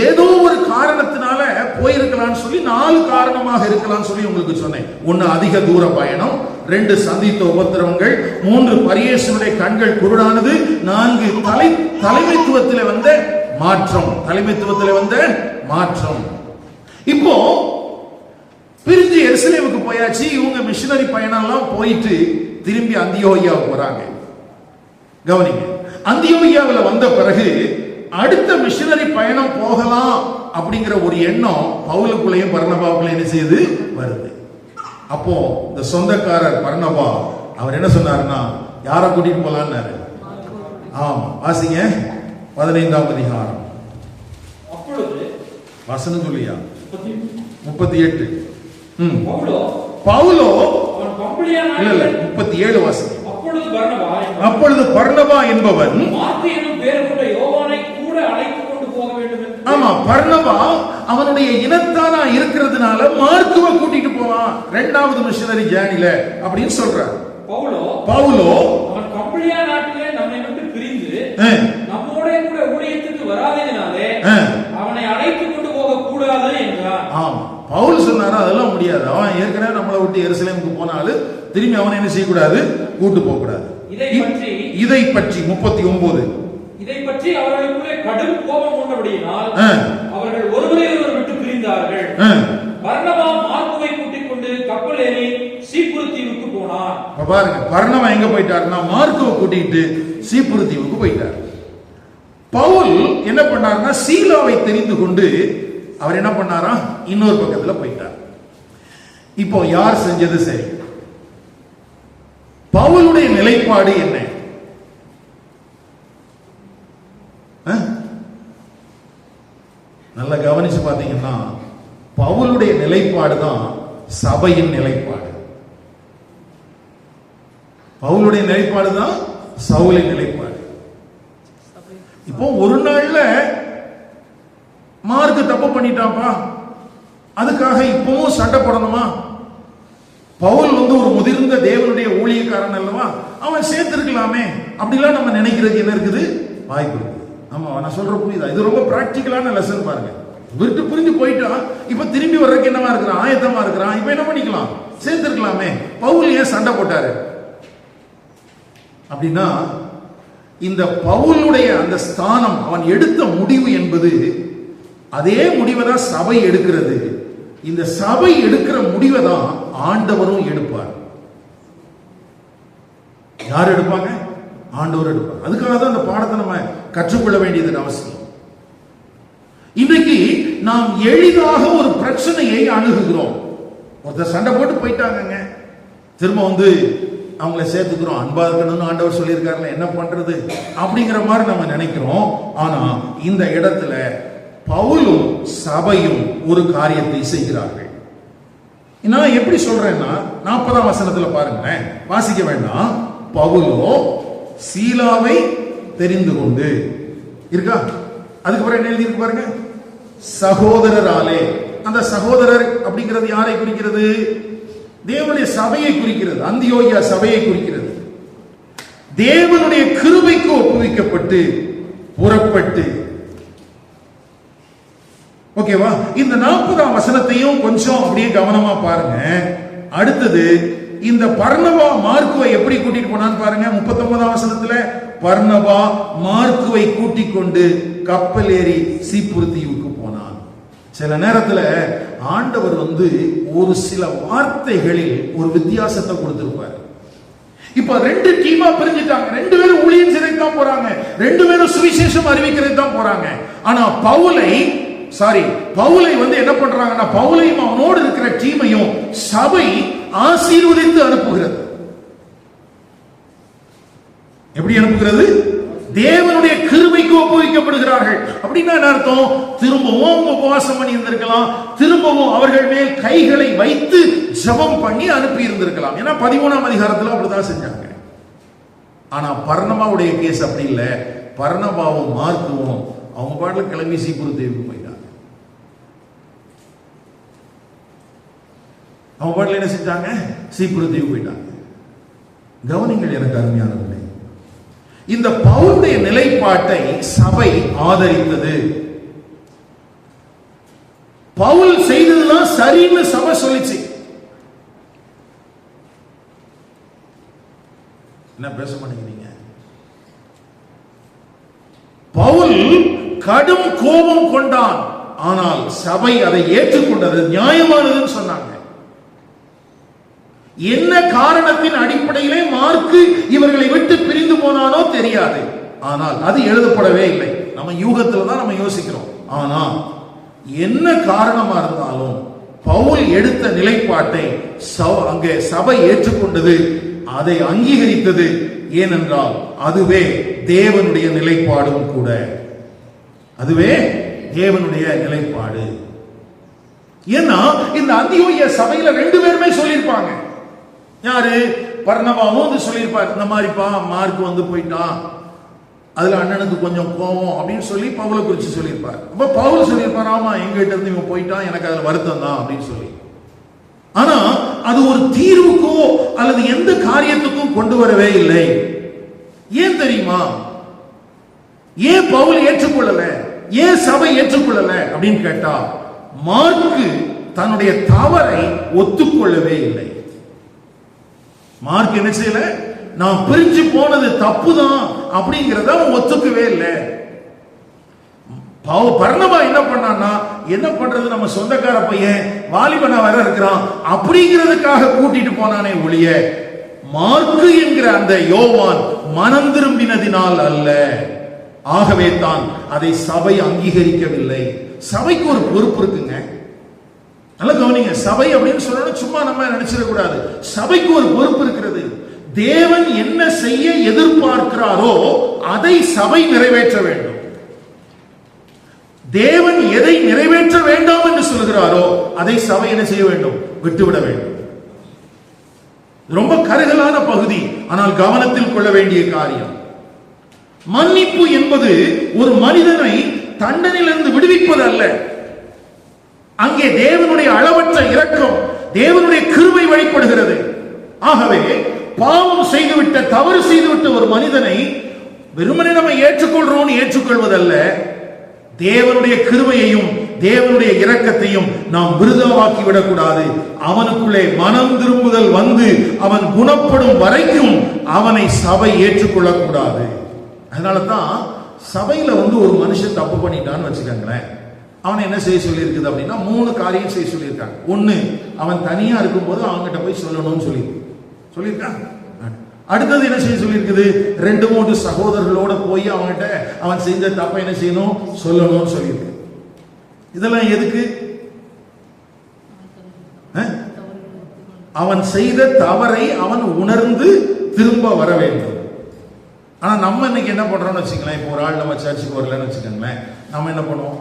ஏதோ ஒரு காரணத்தினால போயிருக்கலாம்னு சொல்லி 4 காரணமாக இருக்கலாம் சொல்லி உங்களுக்கு சொன்னேன். 1 அதிக தூர பயணம், 2 சந்தித்த உபத்திரவங்கள், 3 பரியேசுடைய கண்கள் குருடானது, 4 தலைமைத்துவத்தில் வந்த மாற்றம். இப்போ பிரிஞ்சு எருசலேமுக்கு போயாச்சு. இவங்க மிஷனரி பயணம் எல்லாம் போயிட்டு திரும்பி அந்தியோகியாவுக்கு வராங்க. கவனிங்க. அந்தியோகியாவில் வந்த பிறகு அடுத்த மிஷனரி பயணம் போகலாம் அப்படிங்கிற ஒரு எண்ணம் பவுலுக்குள்ளேயும் பர்னபாவுக்குள்ளேயும் என்ன செய்யுது, வருது. அப்போ இந்த சொந்தக்காரர் பர்னபா அவர் என்ன சொன்னாருன்னா, யாரை கூட்டிட்டு போலான்னாரு. ஆமா, வாசிங்க 15ஆம் அதிகாரம். அப்பொழுது வசனம் சொல்லியா 38. பவுலோ இல்ல 37 வாசிங்க. அப்பொழுது பர்னபா என்பவன் ஆமா, பர்னபா அவனுடைய இனத்தானா இருக்கிறதுனால மார்க்குவை கூட்டிட்டு போவான் 2வது மிஷனரி ஜேர்னில அப்படின்னு சொல்றார். பவுலோ அவன் கம்பளியா நாட்டிலே நம்மை விட்டு பிரிந்து நம்மோட கூட ஊழியத்துக்கு வராததினாலே அவனை அழைத்து கொண்டு போக கூடாது என்றார். ஆமா, பவுல் சொன்னாரா அதெல்லாம் முடியாது, அவன் ஏற்கனவே நம்மளை விட்டு எருசலேமுக்கு போனாலும் திரும்பி அவனை என்ன செய்யக்கூடாது, கூட்டு போக கூடாது. இதை பற்றி 39 இதை பற்றி அவர்களுக்குள்ளே கடும் கோபம் கொண்டபடியினால் அவர்கள் ஒருவரை ஒருவர் விட்டு பிரிந்தார்கள். பர்னபா மார்க்குவை கூட்டிக் கொண்டு கப்பல் ஏறி சீப்புரு தீவுக்கு போனார். பாருங்க, பர்னபா எங்க போயிட்டாருன்னா மார்க்குவை கூட்டிட்டு சீப்புரு தீவுக்கு போயிட்டார். பவுல் என்ன பண்ணாருன்னா சீலாவை தெரிந்து கொண்டு அவர் என்ன பண்ணாரா, இன்னொரு பக்கத்துல போயிட்டார். இப்போ யார் செஞ்சது சரி? பவுலுடைய நிலைப்பாடு என்ன? நல்லா கவனிச்சு பாத்தீங்கன்னா பவுலுடைய நிலைப்பாடு தான் சபையின் நிலைப்பாடு. பவுலுடைய நிலைப்பாடு தான் சவுலின் நிலைப்பாடு. இப்போ ஒரு நாள்ல மார்க்கு தப்பு பண்ணிட்டாப்பா, அதுக்காக இப்பவும் சண்டை போடணுமா? பவுல் ஒரு முதிர்ந்த தேவனுடைய ஊழியக்காரன் அல்லவா, அவன் சேர்த்திருக்கலாமே. அப்படிலாம் நம்ம நினைக்கிறது என்ன இருக்குது, வாய்ப்பு இருக்கு. ஆமா, நான் சொல்ற புரியுதா? இது ரொம்ப பிராக்டிகலான லெசன் பாருங்க. விட்டு புரிஞ்சு போயிட்டான், இப்ப திரும்பி வர்றதுக்கு என்னவா இருக்கிறான், ஆயத்தமா இருக்கிறான். இப்ப என்ன பண்ணிக்கலாம், சேர்த்திருக்கலாமே. பவுல் ஏன் சண்டை போட்டாரு அப்படின்னா, இந்த பவுலுடைய அந்த ஸ்தானம், அவன் எடுத்த முடிவு என்பது அதே முடிவை தான் சபை எடுக்கிறது. இந்த சபை எடுக்கிற முடிவை தான் ஆண்டவரும் எடுப்பார். யார் எடுப்பாங்க? ஆண்டவர் எடுப்பார். அதுக்காக தான் அந்த பாடத்தை நம்ம கற்றுக்கொள்ள வேண்டியது அவசியம். இன்றைக்கு நாம் எளிதாக ஒரு பிரச்சனையை அணுகுகிறோம். ஒருத்தர் சண்டை போட்டு போயிட்டாங்க, திரும்ப அவங்கள சேர்த்துக்கிறோம். அன்பா இருக்கணும்னு ஆண்டவர் சொல்லியிருக்காருல, என்ன பண்றது அப்படிங்கிற மாதிரி நம்ம நினைக்கிறோம். ஆனா இந்த இடத்துல பவுலும் சபையும் ஒரு காரியத்தை செய்கிறார்கள். நான் எப்படி சொல்றேன்னா 40ஆம் வசனத்துல பாருங்க, வாசிக்க வேண்டாம். பவுலோ சீலாவை தெரிந்து கொண்டு இருக்கா, அதுக்கப்புறம் என்ன எழுதி பாருங்க, சகோதரராலே. அந்த சகோதரர் அப்படிங்கிறது யாரை குறிக்கிறது? தேவனுடைய சபையை குறிக்கிறது. அந்தியோகியா சபையை குறிக்கிறது. தேவனுடைய கிருபைக்கு ஒப்புவிக்கப்பட்டு புறப்பட்டு. ஓகேவா? இந்த 40ஆம் வசனத்தையும் கொஞ்சம் அப்படியே கவனமா பாருங்க. அடுத்தது இந்த பர்னபா மார்க்குவை எப்படி கூட்டிட்டு போனான்னு பாருங்க. 39ஆம் வசனத்துல பர்னபா மார்க்குவை கூட்டிக் கொண்டு கப்பல் ஏறி சீப்புரு தீவுக்கு போனான். சில நேரத்துல ஆண்டவர் ஒரு சில வார்த்தைகளில் ஒரு வித்தியாசத்தை கொடுத்திருப்பார். இப்ப 2 டீமா பிரிஞ்சிட்டாங்க. 2 பேரும் ஊழியம் செய்யறதுக்கு தான் போறாங்க, 2 பேரும் சுவிசேஷம் அறிவிக்கிறதுக்கு தான் போறாங்க. ஆனா பவுலை என்ன பண்றாங்கன்னா, பவுலையும் அவனோடு இருக்கிற டீமையும் சபை ஆசீர்வதித்து அனுப்புகிறது. எப்படி அனுப்புகிறது? தேவனுடைய கிருபைக்கு ஒப்புவிக்கப்படுகிறார்கள். அப்படின்னா என்ன அர்த்தம்? திரும்பவும் அவங்க உபவாசம் பண்ணி இருந்திருக்கலாம், திரும்பவும் அவர்கள் மேல் கைகளை வைத்து ஜெபம் பண்ணி அனுப்பி இருந்திருக்கலாம். ஏன்னா 13ஆம் அதிகாரத்தில் அப்படிதான் செஞ்சாங்க. ஆனா பர்னபாவுடைய கேஸ் அப்படி இல்லை. பர்னபாவும் மார்க்குவும் அவங்க பாட்டில் கிளம்பி சீப்புரு தீவுக்கு போயிட்டாங்க. அவங்க பாட்டில் என்ன செஞ்சாங்க? சீப்புரு தீவு போயிட்டாங்க. கவனிங்கள் எனக்கு அருமையானவர்களே, இந்த பவுலுடைய நிலைப்பாட்டை சபை ஆதரித்தது. பவுல் செய்ததுதான் சரின்னு சபை சொல்லிச்சு. என்ன பேச மாட்டேங்கிறீங்க? பவுல் கடும் கோபம் கொண்டான், ஆனால் சபை அதை ஏற்றுக்கொண்டது, நியாயமானதுன்னு சொன்னாங்க. என்ன காரணத்தின் அடிப்படையிலே மார்க்கு இவர்களை விட்டு பிரிந்து போனானோ தெரியாது. ஆனால் அது எழுதப்படவே இல்லை. நம்ம யூகத்துல தான் நம்ம யோசிக்கிறோம். ஆனா என்ன காரணமா இருந்தாலும் பவுல் எடுத்த நிலைப்பாட்டை அங்கே சபை ஏற்றுக்கொண்டது, அதை அங்கீகரித்தது. ஏனென்றால் அதுவே தேவனுடைய நிலைப்பாடும் கூட. அதுவே தேவனுடைய நிலைப்பாடு. ஏன்னா இந்த அந்தியோகியா சபையில 2 பேருமே சொல்லியிருப்பாங்க. யாரு? பர்னபாவும் சொல்லியிருப்பார், இந்த மாதிரிப்பா மார்க் போயிட்டான், அதுல அண்ணனுக்கு கொஞ்சம் கோபம் அப்படின்னு சொல்லி பவுலை குறிச்சு சொல்லியிருப்பார். அப்ப பவுல் சொல்லியிருப்பார், ஆமா எங்கிட்ட இருந்து இவன் போயிட்டான், எனக்கு அதுல வருத்தம் தான் அப்படின்னு சொல்லி. ஆனா அது ஒரு தீர்வுக்கோ அல்லது எந்த காரியத்துக்கும் கொண்டு வரவே இல்லை. ஏன் தெரியுமா? ஏன் பவுல் ஏற்றுக்கொள்ளல, ஏன் சபை ஏற்றுக்கொள்ளல அப்படின்னு கேட்டா, மார்க்கு தன்னுடைய தவறை ஒத்துக்கொள்ளவே இல்லை. மார்க் என்ன செய்யல? நான் பிரிஞ்சு போனது தப்புதான் அப்படிங்கறத அவன் ஒத்துக்கவே இல்லை. பர்னபா என்ன பண்ணான்னா, என்ன பண்றது, நம்ம சொந்தக்கார பையன் வாலிபனா வர இருக்கிறான் அப்படிங்கிறதுக்காக கூட்டிட்டு போனானே ஒழிய, மார்க்கு என்கிற அந்த யோவான் மனம் திரும்பினதினால் அல்ல. ஆகவே தான் அதை சபை அங்கீகரிக்கவில்லை. சபைக்கு ஒரு பொறுப்பு இருக்குங்க. நல்ல கவனிங்க, சபை அப்படின்னு சொல்லணும் சும்மா நம்ம நினைச்சிடக்கூடாது. சபைக்கு ஒரு பொறுப்பு இருக்கிறது. தேவன் என்ன செய்ய எதிர்பார்க்கிறாரோ அதை சபை நிறைவேற்ற வேண்டும். தேவன் எதை நிறைவேற்ற வேண்டாம் என்று சொல்கிறாரோ அதை சபை என்ன செய்ய வேண்டும்? விட்டுவிட வேண்டும். ரொம்ப கருகலான பகுதி, ஆனால் கவனத்தில் கொள்ள வேண்டிய காரியம். மன்னிப்பு என்பது ஒரு மனிதனை தண்டனையிலிருந்து விடுவிப்பது அல்ல. அங்கே தேவனுடைய அளவற்ற இரக்கம், தேவனுடைய கிருபை வெளிப்படுகிறது. ஆகவே பாவம் செய்துவிட்ட, தவறு செய்துவிட்ட ஒரு மனிதனை வெறுமனே நம்ம ஏற்றுக்கொள்வதல்ல, தேவனுடைய கிருபையையும் தேவனுடைய இரக்கத்தையும் நாம் விருதாவாக்கி விடக்கூடாது. அவனுக்குள்ளே மனம் திரும்புதல் வந்து அவன் குணப்படும் வரைக்கும் அவனை சபை ஏற்றுக்கொள்ளக்கூடாது. அதனால தான் சபையில ஒரு மனுஷன் தப்பு பண்ணிட்டான்னு வச்சுக்கோங்களேன், அவனை என்ன செய்ய சொல்லியிருக்குது அப்படின்னா 3 காரியம் செய்ய சொல்லியிருக்காங்க. ஒண்ணு, அவன் தனியா இருக்கும்போது அவன்கிட்ட போய் சொல்லணும்னு சொல்லியிருக்காங்க. அடுத்தது என்ன செய்ய சொல்லியிருக்குது, 2-3 சகோதரர்களோட போய் அவன்கிட்ட அவன் செஞ்ச தப்ப என்ன செய்யணும், சொல்லணும்னு சொல்லியிருக்கு. இதெல்லாம் எதுக்கு? அவன் செய்த தவறை அவன் உணர்ந்து திரும்ப வர வேண்டும். ஆனா நம்ம இன்னைக்கு என்ன பண்றோம்னு வச்சுக்கலாம், இப்போ ஒரு ஆள் நம்ம சர்ச்சுக்கு வரலன்னு வச்சுக்கோங்களேன், நம்ம என்ன பண்ணுவோம்,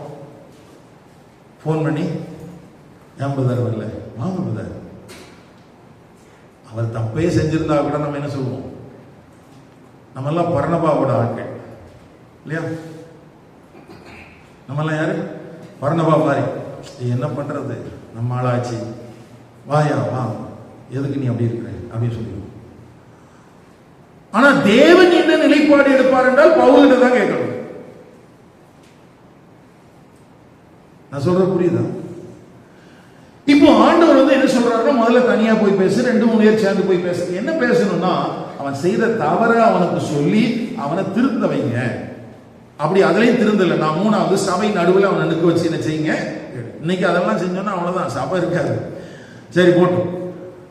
போன் பண்ணி ஏன் பிரதர் வரல, வாங்க பிரதர். அவர் தப்பே செஞ்சிருந்தா கூட நம்ம என்ன சொல்லுவோம், நம்ம எல்லாம் பர்னபாவோட ஆட்கள் இல்லையா? நம்ம எல்லாம் யாரு, பர்னபா மாதிரி. என்ன பண்றது, நம்ம ஆளாச்சு, வாயா வா, எதுக்கு நீ அப்படி இருக்கிற அப்படின்னு சொல்லிடுவோம். ஆனா தேவன் என்ன நிலைப்பாடு எடுப்பார் என்றால் பவுல்கிட்ட தான் கேட்கணும். நான் சொல்ற புரியுதா? இப்போ ஆண்டவர் என்ன சொல்றாருன்னா, முதல்ல தனியா போய் பேசு, 2-3 பேர் சேர்ந்து போய் பேசு. என்ன பேசணும்னா, அவன் செய்த தவற அவனுக்கு சொல்லி அவனை திருந்த வைங்க. அப்படி அதுலயும் திருந்தல, நான் 3வது சபை நடுவில் அவனை நிற்க வச்சு என்ன செய்யுங்க. இன்னைக்கு அதெல்லாம் செஞ்சோம்னா அவ்வளவுதான், சபை இருக்காது. சரி போட்டோம்.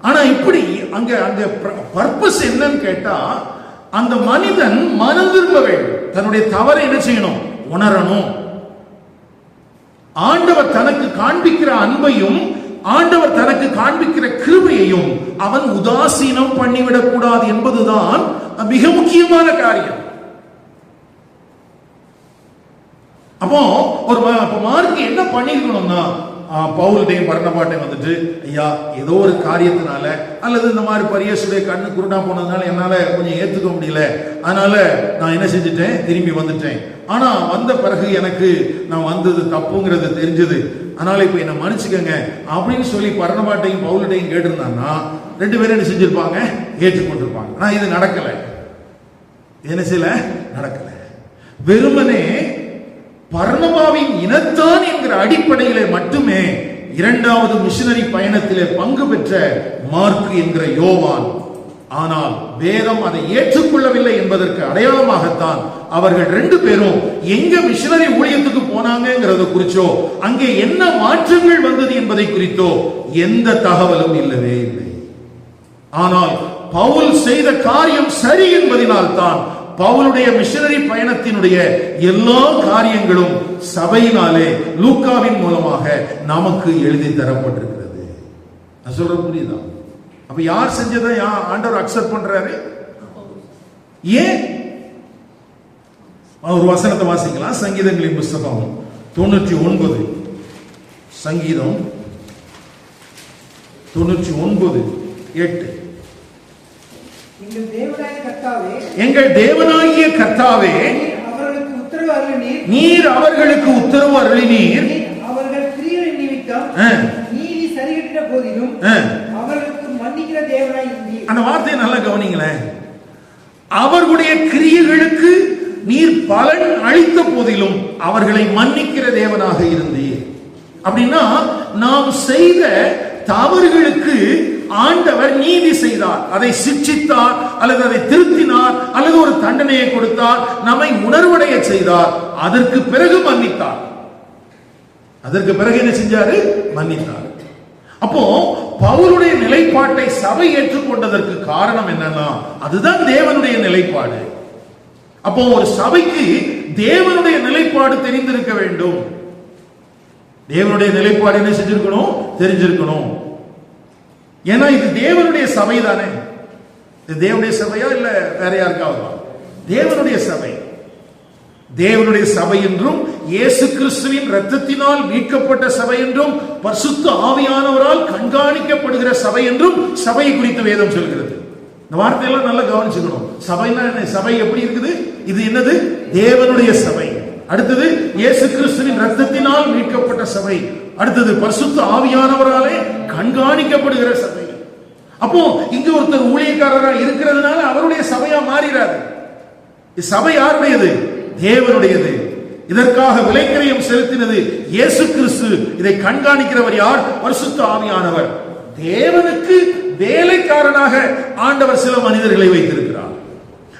ஆனா இப்படி அங்க அங்க பர்பஸ் என்னன்னு கேட்டா, அந்த மனிதன் மனம் திரும்ப வேண்டும், தன்னுடைய தவறை என்ன செய்யணும், உணரணும். ஆண்டவர் தனக்கு காண்பிக்கிற அன்பையும் ஆண்டவர் தனக்கு காண்பிக்கிற கிருபையையும் அவன் உதாசீனம் பண்ணிவிடக் கூடாது என்பதுதான் மிக முக்கியமான காரியம். அப்போ ஒரு மார்க் என்ன பண்ணிருக்கணும்னா, பவுல்டையும் பர்னபாட்டையும் வந்துட்டு, ஐயா ஏதோ ஒரு காரியத்தினால அல்லது இந்த மாதிரி பரியேசுடைய கண்ணு குருடா போனதுனால என்னால கொஞ்சம் ஏத்துக்க முடியல, அதனால நான் என்ன செஞ்சுட்டேன், திரும்பி வந்துட்டேன். ஆனா வந்த பிறகு எனக்கு நான் வந்தது தப்புங்கிறது தெரிஞ்சது, அதனால இப்ப என்ன மன்னிச்சுக்கங்க அப்படின்னு சொல்லி பர்னபாட்டையும் பவுல்டையும் கேட்டிருந்தாங்கன்னா 2 பேரும் என்ன செஞ்சிருப்பாங்க, ஏற்றுக்கொண்டிருப்பாங்க. ஆனா இது நடக்கல. என்ன செய்யல, நடக்கல. வெறுமனே பர்னபாவின் இனத்தான் என்கிற அடிப்படையிலே மட்டுமே 2வது மிஷனரி பயணத்திலே பங்கு பெற்ற மார்க் என்கிற யோவான். ஆனால் வேதம் அதை ஏற்றுக்கொள்ளவில்லை என்பதற்கு அடையாளமாகத்தான் அவர்கள் 2 பேரும் எங்க மிஷனரி ஊழியத்துக்கு போனாங்கிறத குறிச்சோ, அங்கே என்ன மாற்றங்கள் வந்தது என்பதை குறித்தோ எந்த தகவலும் இல்லவே இல்லை. ஆனால் பவுல் செய்த காரியம் சரி என்பதனால் தான் பவுலுடைய மிஷனரி பயணத்தினுடைய எல்லா காரியங்களும் சபையினாலே லூக்காவின் மூலமாக நமக்கு எழுதி தரப்பட்டிருக்கிறது. நான் சொல்ற புரியுதா? அப்ப யார் செஞ்சதை ஆண்டவர் அக்செப்ட் பண்றாரு? ஏன்? ஒரு வசனத்தை வாசிக்கலாம். சங்கீதங்களின் புஸ்தகம் 99, சங்கீதம் 99:8. எங்கள் தேவனாகிய கர்த்தாவே, நீர் அவர்களுக்கு உத்தரவு அருளினீர். அவர்கள் கிரியைகளின் நிமித்தம் நீதி சரிகட்ட போதிலும் அவர்களுக்கு மன்னிக்கிற தேவனாய் இருந்தீர். அந்த வார்த்தையை நல்லா கவனிங்களேன். அவர்களுடைய கிரியைகளுக்கு நீர் பலன் அளித்த போதிலும் அவர்களை மன்னிக்கிற தேவனாக இருந்தீர். அப்படின்னா நாம் செய்த தவறுகளுக்கு ஆண்டவர் நீதி செய்தார், அதை சிட்சித்தார் அல்லது அதை திருத்தினார் அல்லது ஒரு தண்டனையை கொடுத்தார், நம்மை உணர்வடைய செய்தார், அதற்கு பிறகு மன்னித்தார். அதற்கு பிறகு என்ன செஞ்சாரு? மன்னித்தார். அப்போ பவுலுடைய நிலைப்பாட்டை சபை ஏற்றுக்கொண்டதற்கு காரணம் என்னன்னா, அதுதான் தேவனுடைய நிலைப்பாடு. அப்போ ஒரு சபைக்கு தேவனுடைய நிலைப்பாடு தெரிந்திருக்க வேண்டும். தேவனுடைய நிலைப்பாடு என்ன செஞ்சிருக்கணும்? தெரிஞ்சிருக்கணும். ஏன்னா இது தேவனுடைய சபை தானே. இது தேவனுடைய சபையா இல்ல வேற யாருக்காவதா? தேவனுடைய சபை. தேவனுடைய சபை என்றும் இயேசு கிறிஸ்துவின் இரத்தத்தினால் மீட்கப்பட்ட சபை என்றும் பரிசுத்த ஆவியானவரால் கண்காணிக்கப்படுகிற சபை என்றும் சபையை குறித்து வேதம் சொல்கிறது. இந்த வார்த்தையெல்லாம் நல்லா கவனிச்சுக்கணும். சபைனா என்ன? சபை எப்படி இருக்குது? இது என்னது? தேவனுடைய சபை. அடுத்தது இயேசு கிறிஸ்துவின் இரத்தத்தினால் மீட்கப்பட்ட சபை. அடுத்தது பரிசுத்த ஆவியானவராலே கண்காணிக்கப்படுகிற சபை. அப்போ இங்க ஒருத்தர் ஊழியக்காரரா இருக்கிறதுனால அவருடைய சபையா மாறிறாரு. சபை யாருடையது? தேவனுடையது. இதற்காக விலைக்கிரயம் செலுத்தினது இயேசு கிறிஸ்து. இதை கண்காணிக்கிறவர் யார்? பரிசுத்த ஆவியானவர். தேவனுக்கு வேலைக்காரனாக ஆண்டவர் சில மனிதர்களை வைத்திருக்கிறார்.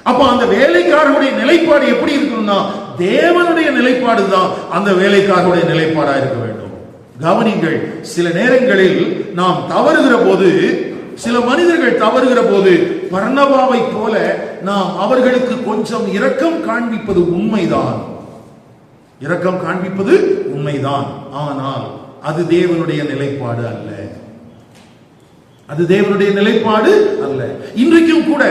அப்ப அந்த வேலைக்காரனுடைய நிலைப்பாடு எப்படி இருக்கணும்னா, தேவனுடைய நிலைப்பாடு தான் அந்த வேலைக்காரருடைய நிலைப்பாடா இருக்க வேண்டும். கவனிங்கள், சில நேரங்களில் நாம் தவறுகிற போது, சில மனிதர்கள் தவறுகிற போது பர்னபாவை போல நாம் அவர்களுக்கு கொஞ்சம் இரக்கம் காண்பிப்பது உண்மைதான், இரக்கம் காண்பிப்பது உண்மைதான். ஆனால் அது தேவனுடைய நிலைப்பாடு அல்ல, அது தேவனுடைய நிலைப்பாடு அல்ல. இன்றைக்கும் கூட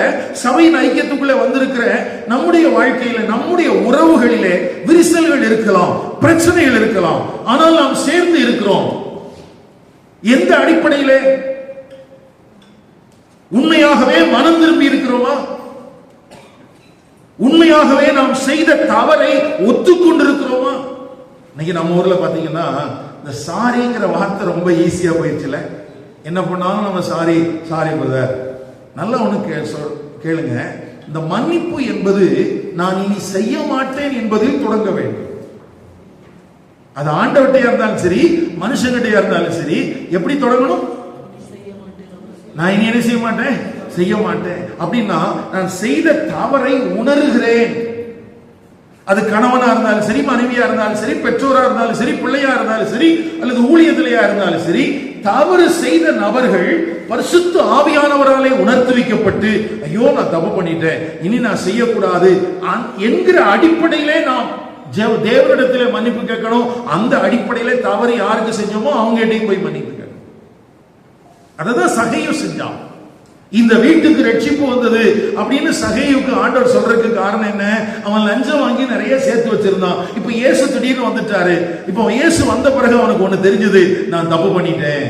சபையின் ஐக்கியத்துக்குள்ள வந்திருக்கிற நம்முடைய வாழ்க்கையில, நம்முடைய உறவுகளிலே விரிசல்கள் இருக்கலாம், பிரச்சனைகள் இருக்கலாம். ஆனால் நாம் சேர்ந்து இருக்கிறோம். எந்த அடிப்படையிலே? உண்மையாகவே மனம் திரும்பி இருக்கிறோமா? உண்மையாகவே நாம் செய்த தவறை ஒத்துக்கொண்டிருக்கிறோமா? இன்னைக்கு நம்ம ஊர்ல பாத்தீங்கன்னா இந்த சாரிங்கிற வார்த்தை ரொம்ப ஈஸியா போயிடுச்சுல. என்ன பண்ணாலும் நம்ம சாரி சாரி பிரதர். நல்லா ஒண்ணு கேளுங்க, இந்த மன்னிப்பு என்பது நான் இனி செய்ய மாட்டேன் என்பதில் தொடங்க வேண்டும். அது ஆண்டவர்கிட்டயா இருந்தாலும் சரி, மனுஷங்கிட்டயா இருந்தாலும் சரி, எப்படி தொடங்கணும்? நான் இனி என்ன செய்ய மாட்டேன், செய்ய மாட்டேன் அப்படின்னா நான் செய்த தவறை உணர்கிறேன். அது கணவனா இருந்தாலும் சரி, மனைவியா இருந்தாலும் சரி, பெற்றோரா இருந்தாலும் சரி, பிள்ளையா இருந்தாலும் சரி, அல்லது ஊழியத்திலையா இருந்தாலும் சரி, தவறு செய்த நபர்கள் பரிசுத்த ஆவியானவராலே உணர்த்துவிக்கப்பட்டு, ஐயோ நான் தப்பு பண்ணிட்டேன், இனி நான் செய்யக்கூடாது என்கிற அடிப்படையிலே நாம் தேவனிடத்திலே மன்னிப்பு கேட்கணும். அந்த அடிப்படையிலே தவறு யாருக்கு செஞ்சோமோ அவங்க கிட்டையும் போய் மன்னிப்பு கேட்கணும். அததான் சகையும் செஞ்சான். இந்த வீட்டுக்கு ரட்சிப்பு வந்தது அப்படின்னு சகையுக்கு ஆண்டவர் சொல்றதுக்கு காரணம் என்ன? அவன் லஞ்சம் வாங்கி நிறைய சேர்த்து வச்சிருந்தான். இப்ப இயேசு திடீர்னு வந்துட்டாரு. இப்ப இயேசு வந்த பிறகு அவனுக்கு ஒண்ணு தெரிஞ்சது, நான் தப்பு பண்ணிட்டேன்,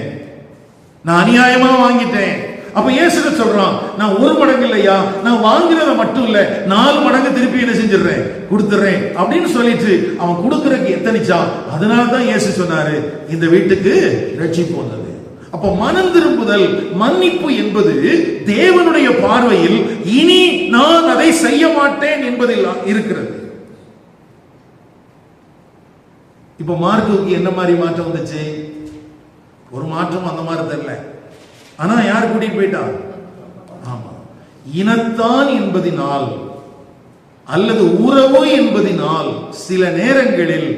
நான் அநியாயமா வாங்கிட்டேன். அப்ப இயேசு சொல்றான், நான் 1 மடங்கு இல்லையா, நான் வாங்கினத மட்டும் இல்ல 4 மடங்கு திருப்பி என்ன செஞ்சிடறேன், கொடுத்துறேன் அப்படின்னு சொல்லிட்டு அவன் கொடுக்கறதுக்கு எத்தனிச்சான். அதனாலதான் இயேசு சொன்னாரு, இந்த வீட்டுக்கு ரட்சிப்பு வந்தது. அப்ப மனம் திரும்புதல், மன்னிப்பு என்பது தேவனுடைய பார்வையில் இனி நான் அதை செய்ய மாட்டேன் என்பதில் இருக்கிறது. இப்ப மார்க்குக்கு என்ன மாதிரி மாற்றம் வந்துச்சு? ஒரு மாற்றம் அந்த மாதிரி தெரியல. ஆனா யார் கூட்டிட்டு போயிட்டா? ஆமா, இனத்தான் என்பதினால் அல்லது உறவு என்பதினால் சில நேரங்களில்,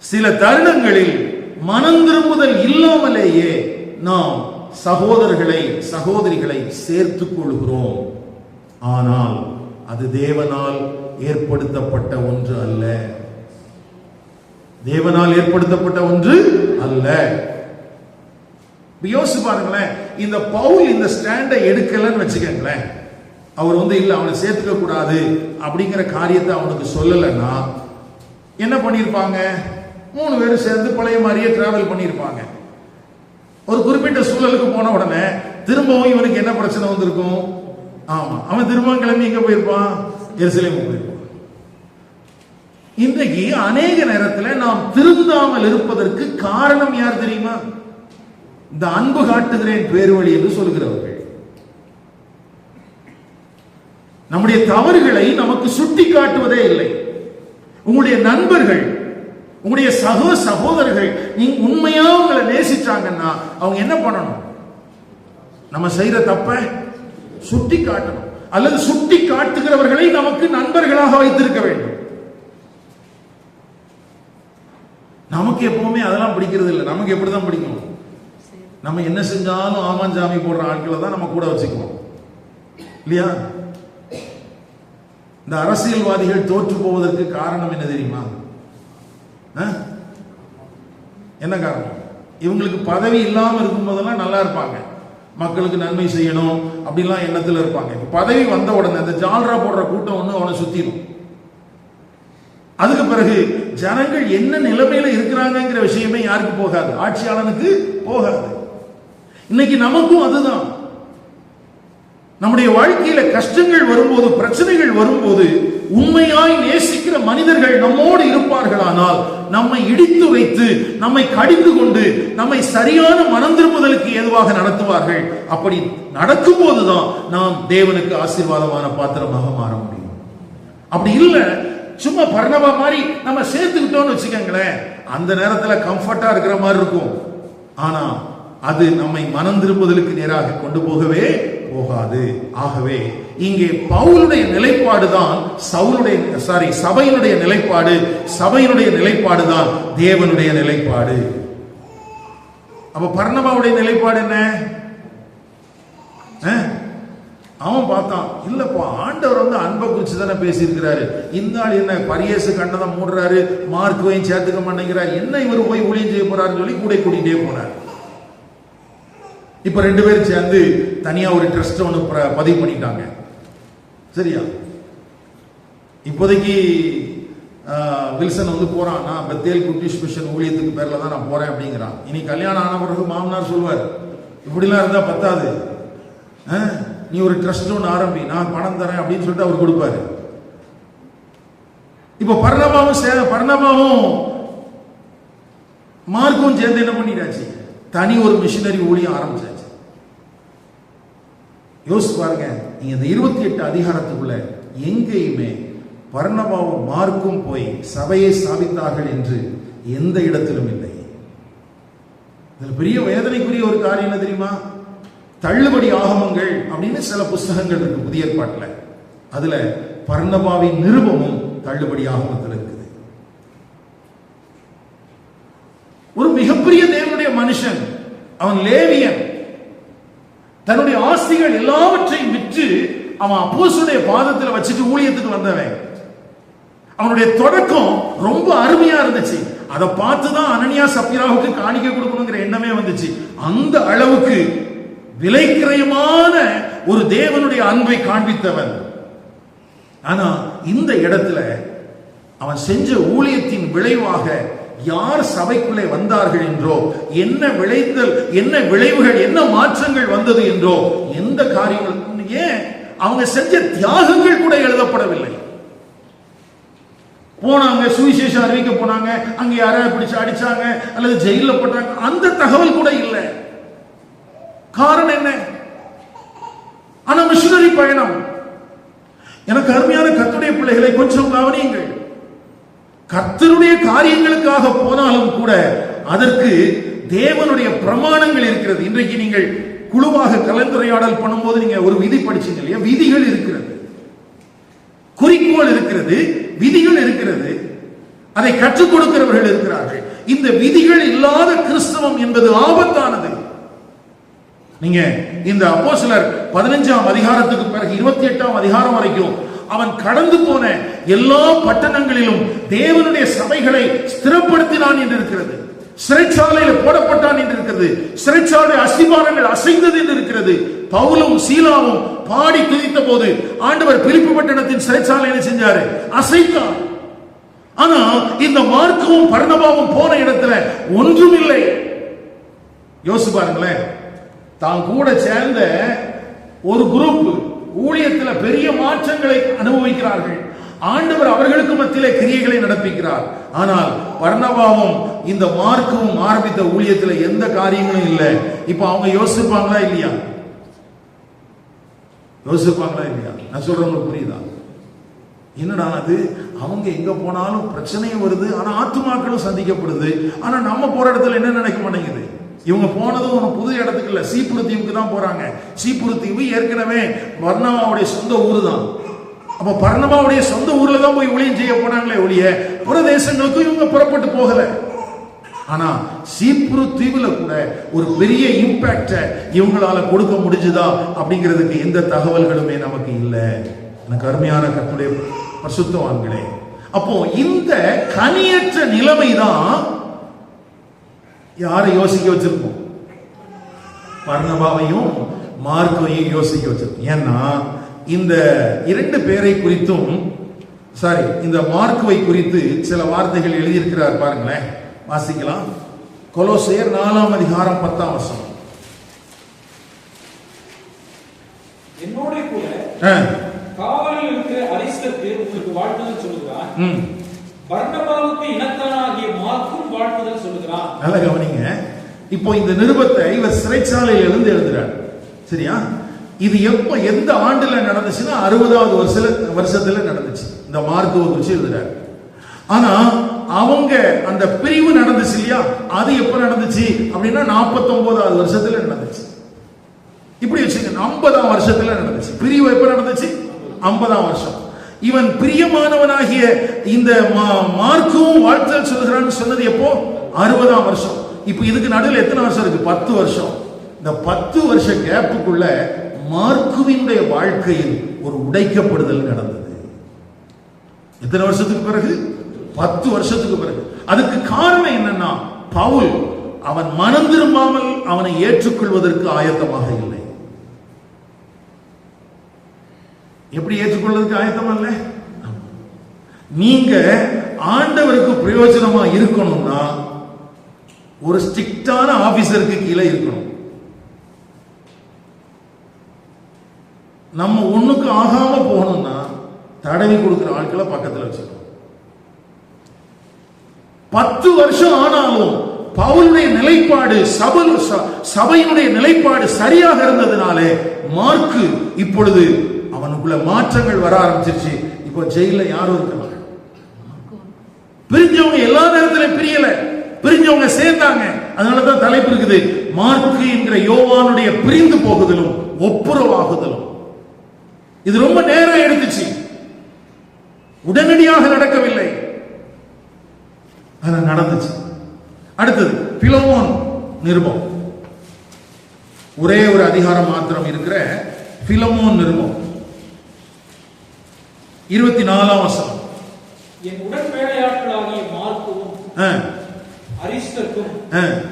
சில தருணங்களில் மனம் திரும்புதல் இல்லாமலேயே நாம் சகோதரர்களை சகோதரிகளை சேர்த்துக் கொள்கிறோம். ஆனால் அது தேவனால் ஏற்படுத்தப்பட்ட ஒன்று அல்ல, தேவனால் ஏற்படுத்தப்பட்ட ஒன்று அல்ல. யோசிச்சு பாருங்களேன், இந்த பவுல் இந்த ஸ்டாண்டை எடுக்கலன்னு வச்சுக்கங்களேன், அவர் இல்ல அவனை சேர்த்துக்க கூடாது அப்படிங்கிற காரியத்தை அவனுக்கு சொல்லலைன்னா என்ன பண்ணிருப்பாங்க? 3 பேரும் சேர்ந்து பழைய மாதிரியே டிராவல் பண்ணியிருப்பாங்க. ஒரு குறிப்பிட்ட சூழலுக்கு போன உடனே திரும்பவும் இவனுக்கு என்ன பிரச்சனை வந்திருக்கும்? ஆமா, அவன் திரும்பவும் கிளம்பி எங்க போயிருப்பான்? எருசலேம் போயிருப்பான். இன்றைக்கு அநேக நேரத்தில் நாம் திருந்தாமல் இருப்பதற்கு காரணம் யார் தெரியுமா? இந்த அன்பு காட்டுகிறேன் பேர்வழி என்று சொல்கிறவர்கள். நம்முடைய தவறுகளை நமக்கு சுட்டி காட்டுவதே இல்லை. உங்களுடைய நண்பர்கள், உங்களுடைய சகோதரர்கள் நீங்க உண்மையா உங்களை நேசிச்சாங்கன்னா அவங்க என்ன பண்ணணும்? நம்ம செய்யற தப்ப சுட்டி காட்டணும், அல்லது சுட்டி காட்டுகிறவர்களை நமக்கு நண்பர்களாக வைத்திருக்க வேண்டும். நமக்கு எப்பவுமே அதெல்லாம் பிடிக்கிறது இல்லை. நமக்கு எப்படிதான் பிடிக்கும்? நம்ம என்ன செஞ்சாலும் ஆமாஞ்சாமி போடுற ஆட்களை தான் நம்ம கூட வச்சுக்குவோம் இல்லையா? இந்த அரசியல்வாதிகள் தோற்று போவதற்கு காரணம் என்ன தெரியுமா? என்ன காரணம்? இவங்களுக்கு பதவி இல்லாம இருக்கும் போதெல்லாம் நல்லா இருப்பாங்க, மக்களுக்கு நன்மை செய்யணும் அப்படிலாம் எண்ணத்துல இருப்பாங்க. இப்ப பதவி வந்த உடனே இந்த ஜால்ரா போடுற கூட்டம் ஒண்ணு அவனை சுத்திடும். அதுக்கு பிறகு ஜனங்கள் என்ன நிலைமையில இருக்கிறாங்கிற விஷயமே யாருக்கு போகாது? ஆட்சியாளனுக்கு போகாது. இன்னைக்கு நமக்கும் அதுதான். நம்முடைய வாழ்க்கையில கஷ்டங்கள் வரும்போது, பிரச்சனைகள் வரும்போது உண்மையாய் நேசிக்கிற மனிதர்கள் நம்மோடு இருப்பார்களானால் நம்மை இடித்து வைத்து, நம்மை கடிந்து கொண்டு, நம்மை சரியான மனம் திரும்புதலுக்கு ஏதுவாக நடத்துவார்கள். அப்படி நடக்கும் போதுதான் நாம் தேவனுக்கு ஆசீர்வாதமான பாத்திரமாக மாற முடியும். அப்படி இல்லை, சும்மா பர்னபா மாதிரி நம்ம சேர்த்துக்கிட்டோம்னு வச்சுக்கோங்களேன், அந்த நேரத்தில் கம்ஃபர்ட்டா இருக்கிற மாதிரி இருக்கும். ஆனா அது நம்மை மனம் திரும்புதலுக்கு நேராக கொண்டு போகவே போகாது. ஆகவே இங்கே பவுலுடைய நிலைப்பாடு தான் சபையினுடைய நிலைப்பாடு, சபையினுடைய நிலைப்பாடு தான் தேவனுடைய நிலைப்பாடு. அப்ப பர்னபாவுடைய நிலைப்பாடு என்ன? அவன் பார்த்தான், இல்லப்பா ஆண்டவர் வந்து அன்பை குறிச்சு தானே பேசியிருக்கிறாரு, இந்த ஆள் என்ன பரியேசு கண்டதை மூடுறாரு, மார்க்கையும் சேர்த்துக்க மாட்டேங்கிறார், என்ன இவர் போய் ஊழியம் செய்ய போறாருன்னு சொல்லி கூட கூட்டிகிட்டே போனார். இப்ப 2 பேரும் சேர்ந்து தனியா ஒரு ட்ரஸ்ட் ஒன்று பதிவு பண்ணிட்டாங்க. சரியா? இப்போதைக்கு வில்சன் வந்து போறான், நான் பெத்தேல் குட்டிஷ் மிஷன் ஊழியத்துக்கு பேர்ல தான் நான் போறேன் அப்படிங்கிறான். இனி கல்யாணம் ஆன பிறகு மாமனார் சொல்வார், இப்படிலாம் இருந்தா பத்தாது, நீ ஒரு ட்ரஸ்ட் ஒன்று ஆரம்பி, நான் பணம் தரேன் அப்படின்னு சொல்லிட்டு அவர் கொடுப்பாரு. இப்ப பர்னபாவும் மார்க்கும் சேர்ந்து என்ன பண்ணிடாச்சு, தனி ஒரு மிஷனரி ஊழியம் ஆரம்பிச்சாச்சு. யோசிச்சு பாருங்க, நீங்க இந்த 28 அதிகாரத்துக்குள்ள எங்கேயுமே பர்னபாவும் மார்க்கும் போய் சபையை ஸ்தாபித்தார்கள் என்று எந்த இடத்திலும் இல்லை. இதில் பெரிய வேதனைக்குரிய ஒரு காரியம் என்ன தெரியுமா? தள்ளுபடி ஆகமங்கள் அப்படின்னு சில புஸ்தகங்கள் இருக்கு புதிய ஏற்பாட்டில், அதுல பர்னபாவின் நிருபமும் தள்ளுபடி ஆகமத்தில் இருக்குது. ஒரு மிகப்பெரிய தேவனுடைய மனுஷன், அவன் லேவியன், தன்னுடைய ஆஸ்திகள் எல்லாவற்றையும் விற்று அவன் அப்போஸ்தலனுடைய பாதத்தில் வச்சுட்டு ஊழியத்துக்கு வந்தவன். அவனுடைய தொடக்கம் ரொம்ப அருமையா இருந்துச்சு. அதை பார்த்துதான் அனனியா சப்பீராவுக்கு காணிக்கை கொடுக்கணுங்கிற எண்ணமே வந்துச்சு. அந்த அளவுக்கு விலைக்கிரயமான ஒரு தேவனுடைய அன்பை காண்பித்தவன். ஆனா இந்த இடத்துல அவன் செஞ்ச ஊழியத்தின் விளைவாக யார் சபைக்குள்ளே வந்தார்கள் என்றோ, என்ன விளைதல், என்ன விளைவுகள், என்ன மாற்றங்கள் வந்தது என்றோ எந்த காரியங்கள், ஏன் அவங்க செஞ்ச தியாகங்கள் கூட எழுதப்படவில்லை. போனாங்க, சுவிசேஷம் அறிவிக்க போனாங்க, அங்க யாராவது பிடிச்சு அடிச்சாங்க அல்லது ஜெயில போட்டாங்க, அந்த தகவல் கூட இல்லை. காரணம் என்ன? ஆனா மிஷனரி பயணம். எனக்கு அருமையான கர்த்தருடைய பிள்ளைகளை கொஞ்சம் கவனியுங்கள். கர்த்தருடைய காரியங்களுக்காக போனாலும் கூட அதற்கு தேவனுடைய பிரமாணங்கள் இருக்கிறது. இன்றைக்கு நீங்கள் குழுவாக கலந்துரையாடல் பண்ணும்போது நீங்க ஒரு விதி படிச்சீங்க இல்லையா? விதிகள் இருக்கிறது, குறிக்கோள் இருக்கிறது, விதிகள் இருக்கிறது, அதை கற்றுக் கொடுக்கிறவர்கள் இருக்கிறார்கள். இந்த விதிகள் இல்லாத கிறிஸ்தவம் என்பது ஆபத்தானது. நீங்க இந்த அப்போஸ்தலர் 15ஆம் அதிகாரத்துக்கு பிறகு 28ஆம் அதிகாரம் வரைக்கும் அவன் கடந்து போன எல்லா பட்டணங்களிலும் தேவனுடைய சபைகளை ஸ்திரப்படுத்தினான் என்று இருக்கிறது. சிறைச்சாலையில் போடப்பட்டான் என்று இருக்கிறது. சிறைச்சாலை அஸ்திபாரங்கள் அசைந்தது என்று இருக்கிறது. பவுலும் சீலாவும் பாடி துதித்த போது ஆண்டவர் பிலிப்பி பட்டணத்தின் சிறைச்சாலை என்ன செஞ்சாரு? அசைத்தார். ஆனா இந்த மார்க்கும் பர்னபாவும் போன இடத்துல ஒன்றும் இல்லை. யோசிச்சு பாருங்களேன், தான் கூட சேர்ந்த ஒரு குரூப் ஊழியத்தில் பெரிய மாற்றங்களை அனுபவிக்கிறார்கள். ஆண்டவர் அவர்களுக்கு மத்தியிலே கிரியைகளை நடப்பிக்கிறார். ஆனால் பர்னபாவும் இந்த மார்க்கும் ஆரம்பித்த ஊழியத்தில் எந்த காரியங்களும் இல்லை. இப்ப அவங்க யோசிப்பாங்களா இல்லையா? யோசிப்பாங்களா இல்லையா? நான் சொல்றவங்களுக்கு புரியுதா? என்னடா அது, அவங்க எங்க போனாலும் பிரச்சனையும் வருது, ஆனா ஆத்துமாக்களும் சந்திக்கப்படுது. ஆனா நம்ம போற இடத்துல என்ன நினைக்க மாட்டேங்குது? இவங்க போனதும் ஒரு புது இடத்துக்கு இல்ல, சீப்புரு தீவுக்கு தான் போறாங்க. சீப்புரு தீவு ஏற்கனவே பர்னபாவுடைய சொந்த ஊரு தான். அப்ப பர்னபாவுடைய சொந்த ஊர்ல தான் போய் ஊழியம் செய்ய போனாங்களே ஒழிய புற தேசங்களுக்கும் இவங்க புறப்பட்டு போகல. ஆனா சீப்புரு தீவுல கூட ஒரு பெரிய இம்பாக்ட இவங்களால கொடுக்க முடிஞ்சுதா அப்படிங்கிறதுக்கு எந்த தகவல்களுமே நமக்கு இல்லை. எனக்கு அருமையான கர்த்தருடைய பரிசுத்தவான்களே, அப்போ இந்த கனியற்ற நிலைமைதான் யாரை யோசிக்க வச்சிருக்கோம்? பர்னபாவையும் மார்க்கையும் யோசிக்க வச்சிருக்கோம். ஏன்னா இந்த 2 பேரை குறித்தும் இந்த மார்க்குவை குறித்து சில வார்த்தைகள் எழுதியிருக்கிறார். பாருங்களேன், வாசிக்கலாம். கொலோசியர் 4ஆம் அதிகாரம் 10ஆம் வசனம். என்னோட கூட காவலில் இருக்கிற அரிஸ்தர்க்கு உங்களுக்கு வாழ்த்துதல் சொல்லுகிறான். பர்னபாவுக்கு இனத்தானாகிய மார்க்கும் வாழ்த்துதல் சொல்லுகிறான். நல்ல கவனிங்க. இப்போ இந்த நிருபத்தை இவர் சிறைச்சாலையில் இருந்து எழுதுறார். சரியா? இது எப்ப எந்த ஆண்டுல நடந்துச்சுன்னா 60வது வருஷத்துல நடந்துச்சு. இந்த மார்க்குவை குறிச்சு எழுதுறார். ஆனா அவங்க அந்த பிரிவு நடந்துச்சு இல்லையா? அது எப்ப நடந்துச்சு அப்படின்னா 49வது வருஷத்துல நடந்துச்சு. இப்படி வச்சுங்க. 50ஆம் வருஷத்துல நடந்துச்சு பிரிவு. எப்ப நடந்துச்சு? 50ஆம் வருஷம். இவன் பிரியமானவனாகிய இந்த மார்க்கும் வாழ்த்தல் சொல்கிறான்னு சொன்னது எப்போ? 60ஆம் வருஷம். இப்ப இதுக்கு நடுவில் எத்தனை வருஷம் இருக்கு? 10 வருஷம். இந்த 10 வருஷ கேப்புக்குள்ள மார்க்குவினுடைய வாழ்க்கையில் ஒரு உடைக்கப்படுதல் நடந்தது. எத்தனை வருஷத்துக்கு பிறகு? 10 வருஷத்துக்கு பிறகு. அதுக்கு காரணம் என்னன்னா, பவுல் அவன் மனம் திரும்பாமல் அவனை ஏற்றுக்கொள்வதற்கு ஆயத்தமாக இல்லை. எப்படி ஏற்றுக்கொள்வதற்கு ஆயத்தம் அல்ல? நீங்க ஆண்டவருக்கு பிரயோஜனமா இருக்கணும்னா ஒரு ஸ்ட்ரிக்டான ஆபீசருக்கு கீழே இருக்கணும். நம்ம ஒண்ணுக்கு ஆகாம போகணும்னா தடவி கொடுக்கிற ஆட்களை பக்கத்தில் வச்சுக்கணும். 10 வருஷம் ஆனாலும் பவுலுடைய நிலைப்பாடு, சபையினுடைய நிலைப்பாடு சரியாக இருந்ததுனாலே மார்க்கு இப்பொழுது அவனுக்குள்ள மாற்றங்கள் வர ஆரம்பிச்சிருச்சு. இப்போ ஜெயில யாரும் இருக்கலாம். பிரிஞ்சவங்க எல்லா நேரத்திலும் பிரியல, பிரிஞ்சவங்க சேர்ந்தாங்க. அதனாலதான் தலைப்பு இருக்குது, மார்க்கு என்கிற யோவானுடைய பிரிந்து போகுதலும் ஒப்புரவாகுதலும். இது ரொம்ப நேரம் எடுத்துச்சு, உடனடியாக நடக்கவில்லை, அது நடந்துச்சு. அடுத்தது பிலமோன் நிருபம். ஒரே ஒரு அதிகாரம் மாத்திரம் இருக்கிற பிலமோன் நிருபம் 24ஆம் வசனம். என் உடன் வேலையாட்களாகிய மார்க்கும் அரிஸ்தர்க்கும்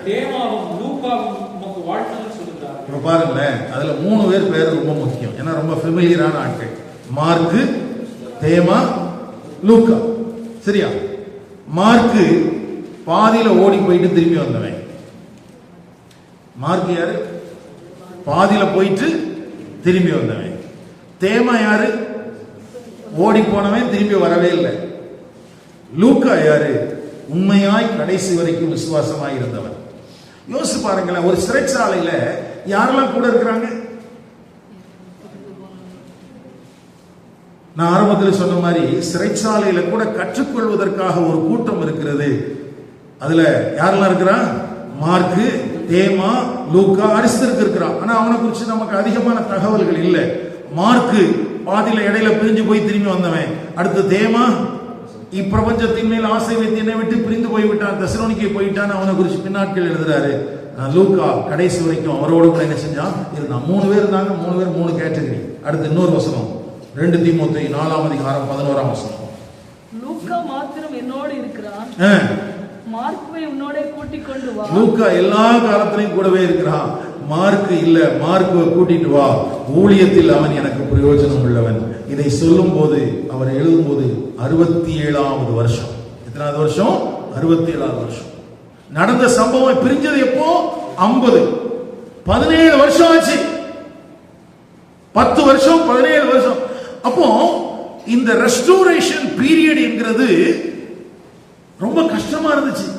தேமாவும் லூக்காவும் உமக்கு வாழ்த்துதல் சொல்லுகிறார்கள். இப்ப பாருங்களேன், அதுல 3 பேர் ரொம்ப முக்கியம். ஏன்னா ரொம்ப ஃபெமிலியரான ஆட்கள். மார்க்கு, தேமா, லூக்கா. சரியா? மார்க்கு பாதியில ஓடி போயிட்டு திரும்பி வந்தவன். மார்க் யாரு? பாதியில போயிட்டு திரும்பி வந்தவன். தேமா யாரு? ஓடி போனவன், திரும்பி வரவே இல்லை. லூக்கா யாரு? உண்மையாய் கடைசி வரைக்கும் விசுவாசமாய் இருந்தவன். யோசிச்சு பாருங்களேன், ஒரு சிறைச்சாலையில யாரெல்லாம் கூட இருக்கிறாங்க? நான் ஆரம்பத்தில் சொன்ன மாதிரி சிறைச்சாலையில கூட கற்றுக்கொள்வதற்காக ஒரு கூட்டம் இருக்கிறது. அதுல யாரெல்லாம் இருக்கிறான்? மார்க்கு, தேமா, லூக்கா, அரிஸ்தருக்கு இருக்கிறான். ஆனா அவனை குறித்து நமக்கு அதிகமான தகவல்கள் இல்லை. மார்க்கு பாதியில இடையில பிரிஞ்சு போய் திரும்பி வந்தவன். அடுத்து தேமா இப்பிரபஞ்சத்தின் மேல் ஆசை வைத்து என்னை விட்டு பிரிந்து போய்விட்டான், தெசலோனிக்கே போயிட்டான். அவனை குறித்து பின்னாட்கள் எழுதுறாரு. லூக்கா கடைசி வரைக்கும் அவரோடு கூட என்ன செஞ்சான்? இருந்தான். 3 பேர் இருந்தாங்க. 3 பேர் 3 கேட்டகரி. அடுத்து இன்னொரு வசனம், 2 தீமோத்தேயு 4ஆம் அதிகாரம் 11ஆம் வசனம். லூக்கா மாத்திரம் என்னோடு இருக்கிறான், மார்க்கை உன்னோட கூட்டிக் கொண்டு வா. லூக்கா எல்லா காலத்திலையும் கூடவே இருக்கிறான். மார்க்கு இல்ல, மார்க்குவை கூட்டிட்டு வா, ஊழியத்தில் அவன் எனக்கு பிரயோஜனம் உள்ளவன். இதை சொல்லும் போது, அவர் எழுதும் போது 67ஆவது வருஷம். எத்தனாவது வருஷம்? 67ஆவது வருஷம். நடந்த சம்பவம் பிரிஞ்சது எப்போ? 50. 17 வருஷம் ஆச்சு. 10 வருஷம் 17 வருஷம். அப்போ இந்த ரெஸ்டோரேஷன் பீரியட் என்கிறது ரொம்ப கஷ்டமா இருந்துச்சு.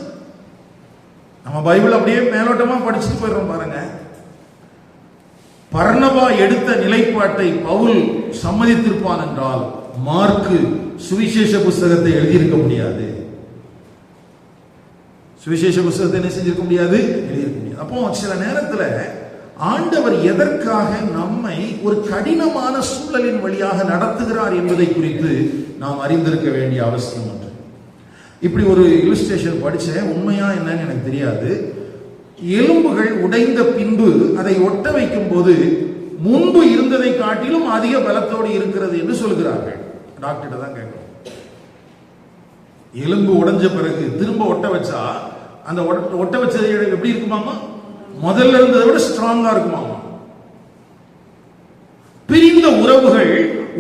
நம்ம பைபிள் அப்படியே மேலோட்டமா படிச்சுட்டு போயிடுறோம் பாருங்க. பர்னபா எடுத்த நிலைப்பாட்டை பவுல் சம்மதித்திருப்பான் என்றால் மார்க்கு சுவிசேஷ புஸ்தகத்தை எழுதியிருக்க முடியாது. சுவிசேஷ புஸ்தகத்தை என்ன செஞ்சிருக்க முடியாது? எழுதியிருக்க முடியாது. அப்போ சில நேரத்தில் ஆண்டவர் எதற்காக நம்மை ஒரு கடினமான சூழலின் வழியாக நடத்துகிறார் என்பதை குறித்து நாம் அறிந்திருக்க வேண்டிய அவசியம் உண்டு. இப்படி ஒரு இல்லுஸ்ட்ரேஷன் படிச்சேன், உண்மையா என்னன்னு எனக்கு தெரியாது. எலும்புகள் உடைந்த பின்பு அதை ஒட்ட வைக்கும் போது முன்பு இருந்ததை காட்டிலும் அதிக பலத்தோடு இருக்கிறது என்று சொல்கிறார்கள். டாக்டர் தான் கேட்கணும். எலும்பு உடைஞ்ச பிறகு திரும்ப ஒட்ட வச்சா அந்த ஒட்ட வச்சது எப்படி இருக்குமாமா? முதல்ல இருந்ததை விட ஸ்ட்ராங்கா இருக்குமாமா. பிரிந்த உறவுகள்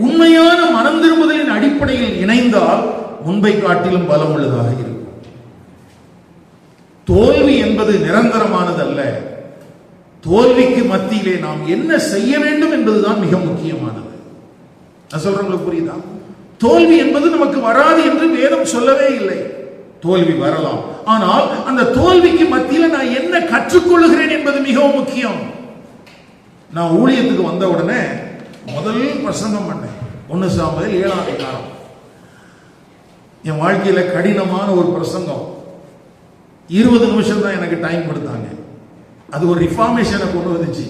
உண்மையான மனம் திரும்புதலின் அடிப்படையில் இணைந்தால் முன்பை காட்டிலும் பலம் உள்ளதாக இருக்கும். தோல்வி என்பது நிரந்தரமானது அல்ல. தோல்விக்கு மத்தியிலே நாம் என்ன செய்ய வேண்டும் என்பதுதான் மிக முக்கியமானது. நான் சொல்றவங்களுக்கு புரியுதா? தோல்வி என்பது நமக்கு வராது என்று வேதம் சொல்லவே இல்லை. தோல்வி வரலாம், ஆனால் அந்த தோல்விக்கு மத்தியில் நான் என்ன கற்றுக்கொள்ளுகிறேன் என்பது மிகவும் முக்கியம். நான் ஊழியத்துக்கு வந்த உடனே முதல் பிரசங்கம் பண்ணேன் 1 சாமுவேல் 7ஆம் அதிகாரம். என் வாழ்க்கையில கடினமான ஒரு பிரசங்கம். 20 நிமிஷம் தான் எனக்கு டைம் கொடுத்தாங்க. அது ஒரு ரிஃபார்மேஷனை கொண்டு வந்துச்சு.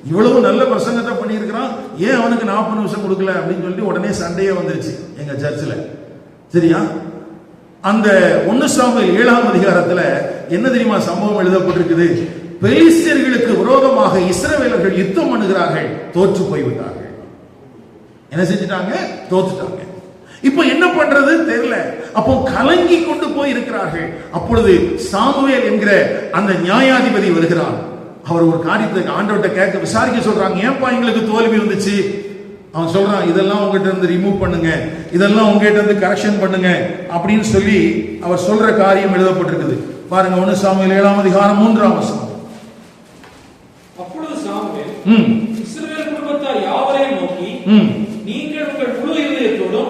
இவ்வளவு நல்ல பிரசங்கத்தை பண்ணியிருக்கிறான், ஏன் அவனுக்கு 40 நிமிஷம் கொடுக்கல அப்படின்னு சொல்லி உடனே சண்டையே வந்துருச்சு எங்க சர்ச்சில். சரியா? அந்த 1 சாமுவேல் 7ஆம் அதிகாரத்துல என்ன தெரியுமா சம்பவம் எழுதப்பட்டிருக்குது? பெலிஸ்தியர்களுக்கு விரோதமாக இஸ்ரவேலர்கள் யுத்தம் பண்ணுகிறார்கள், தோற்று போய்விட்டார்கள். என்ன செஞ்சிட்டாங்க? தோத்துட்டாங்க. இப்ப என்ன பண்றது தெரியல. அப்போ கலங்கி கொண்டு போய் இருக்கிறார்கள். அப்பொழுது சாமுவேல் என்கிற அந்த நியாயாதிபதி வருகிறான். அவர் ஒரு காரியத்தை ஆண்டவர்கிட்ட கேட்க விசாரிக்க சொல்றாங்க, ஏன்பா எங்களுக்கு தோல்வி வந்துச்சு? அவன் சொல்றான், இதெல்லாம் உங்ககிட்ட இருந்து ரிமூவ் பண்ணுங்க, இதெல்லாம் உங்ககிட்ட இருந்து கரெக்ஷன் பண்ணுங்க அப்படின்னு சொல்லி அவர் சொல்ற காரியம் எழுதப்பட்டிருக்குது. பாருங்க 1 சாமுவேல் 7ஆம் அதிகாரம் 3ஆம் வசனம். அப்பொழுது சாமுவேல் இஸ்ரவேல் குடும்பத்தார் யாவரையும் நோக்கி, நீங்கள் உங்கள் முழு இதயத்தோடும்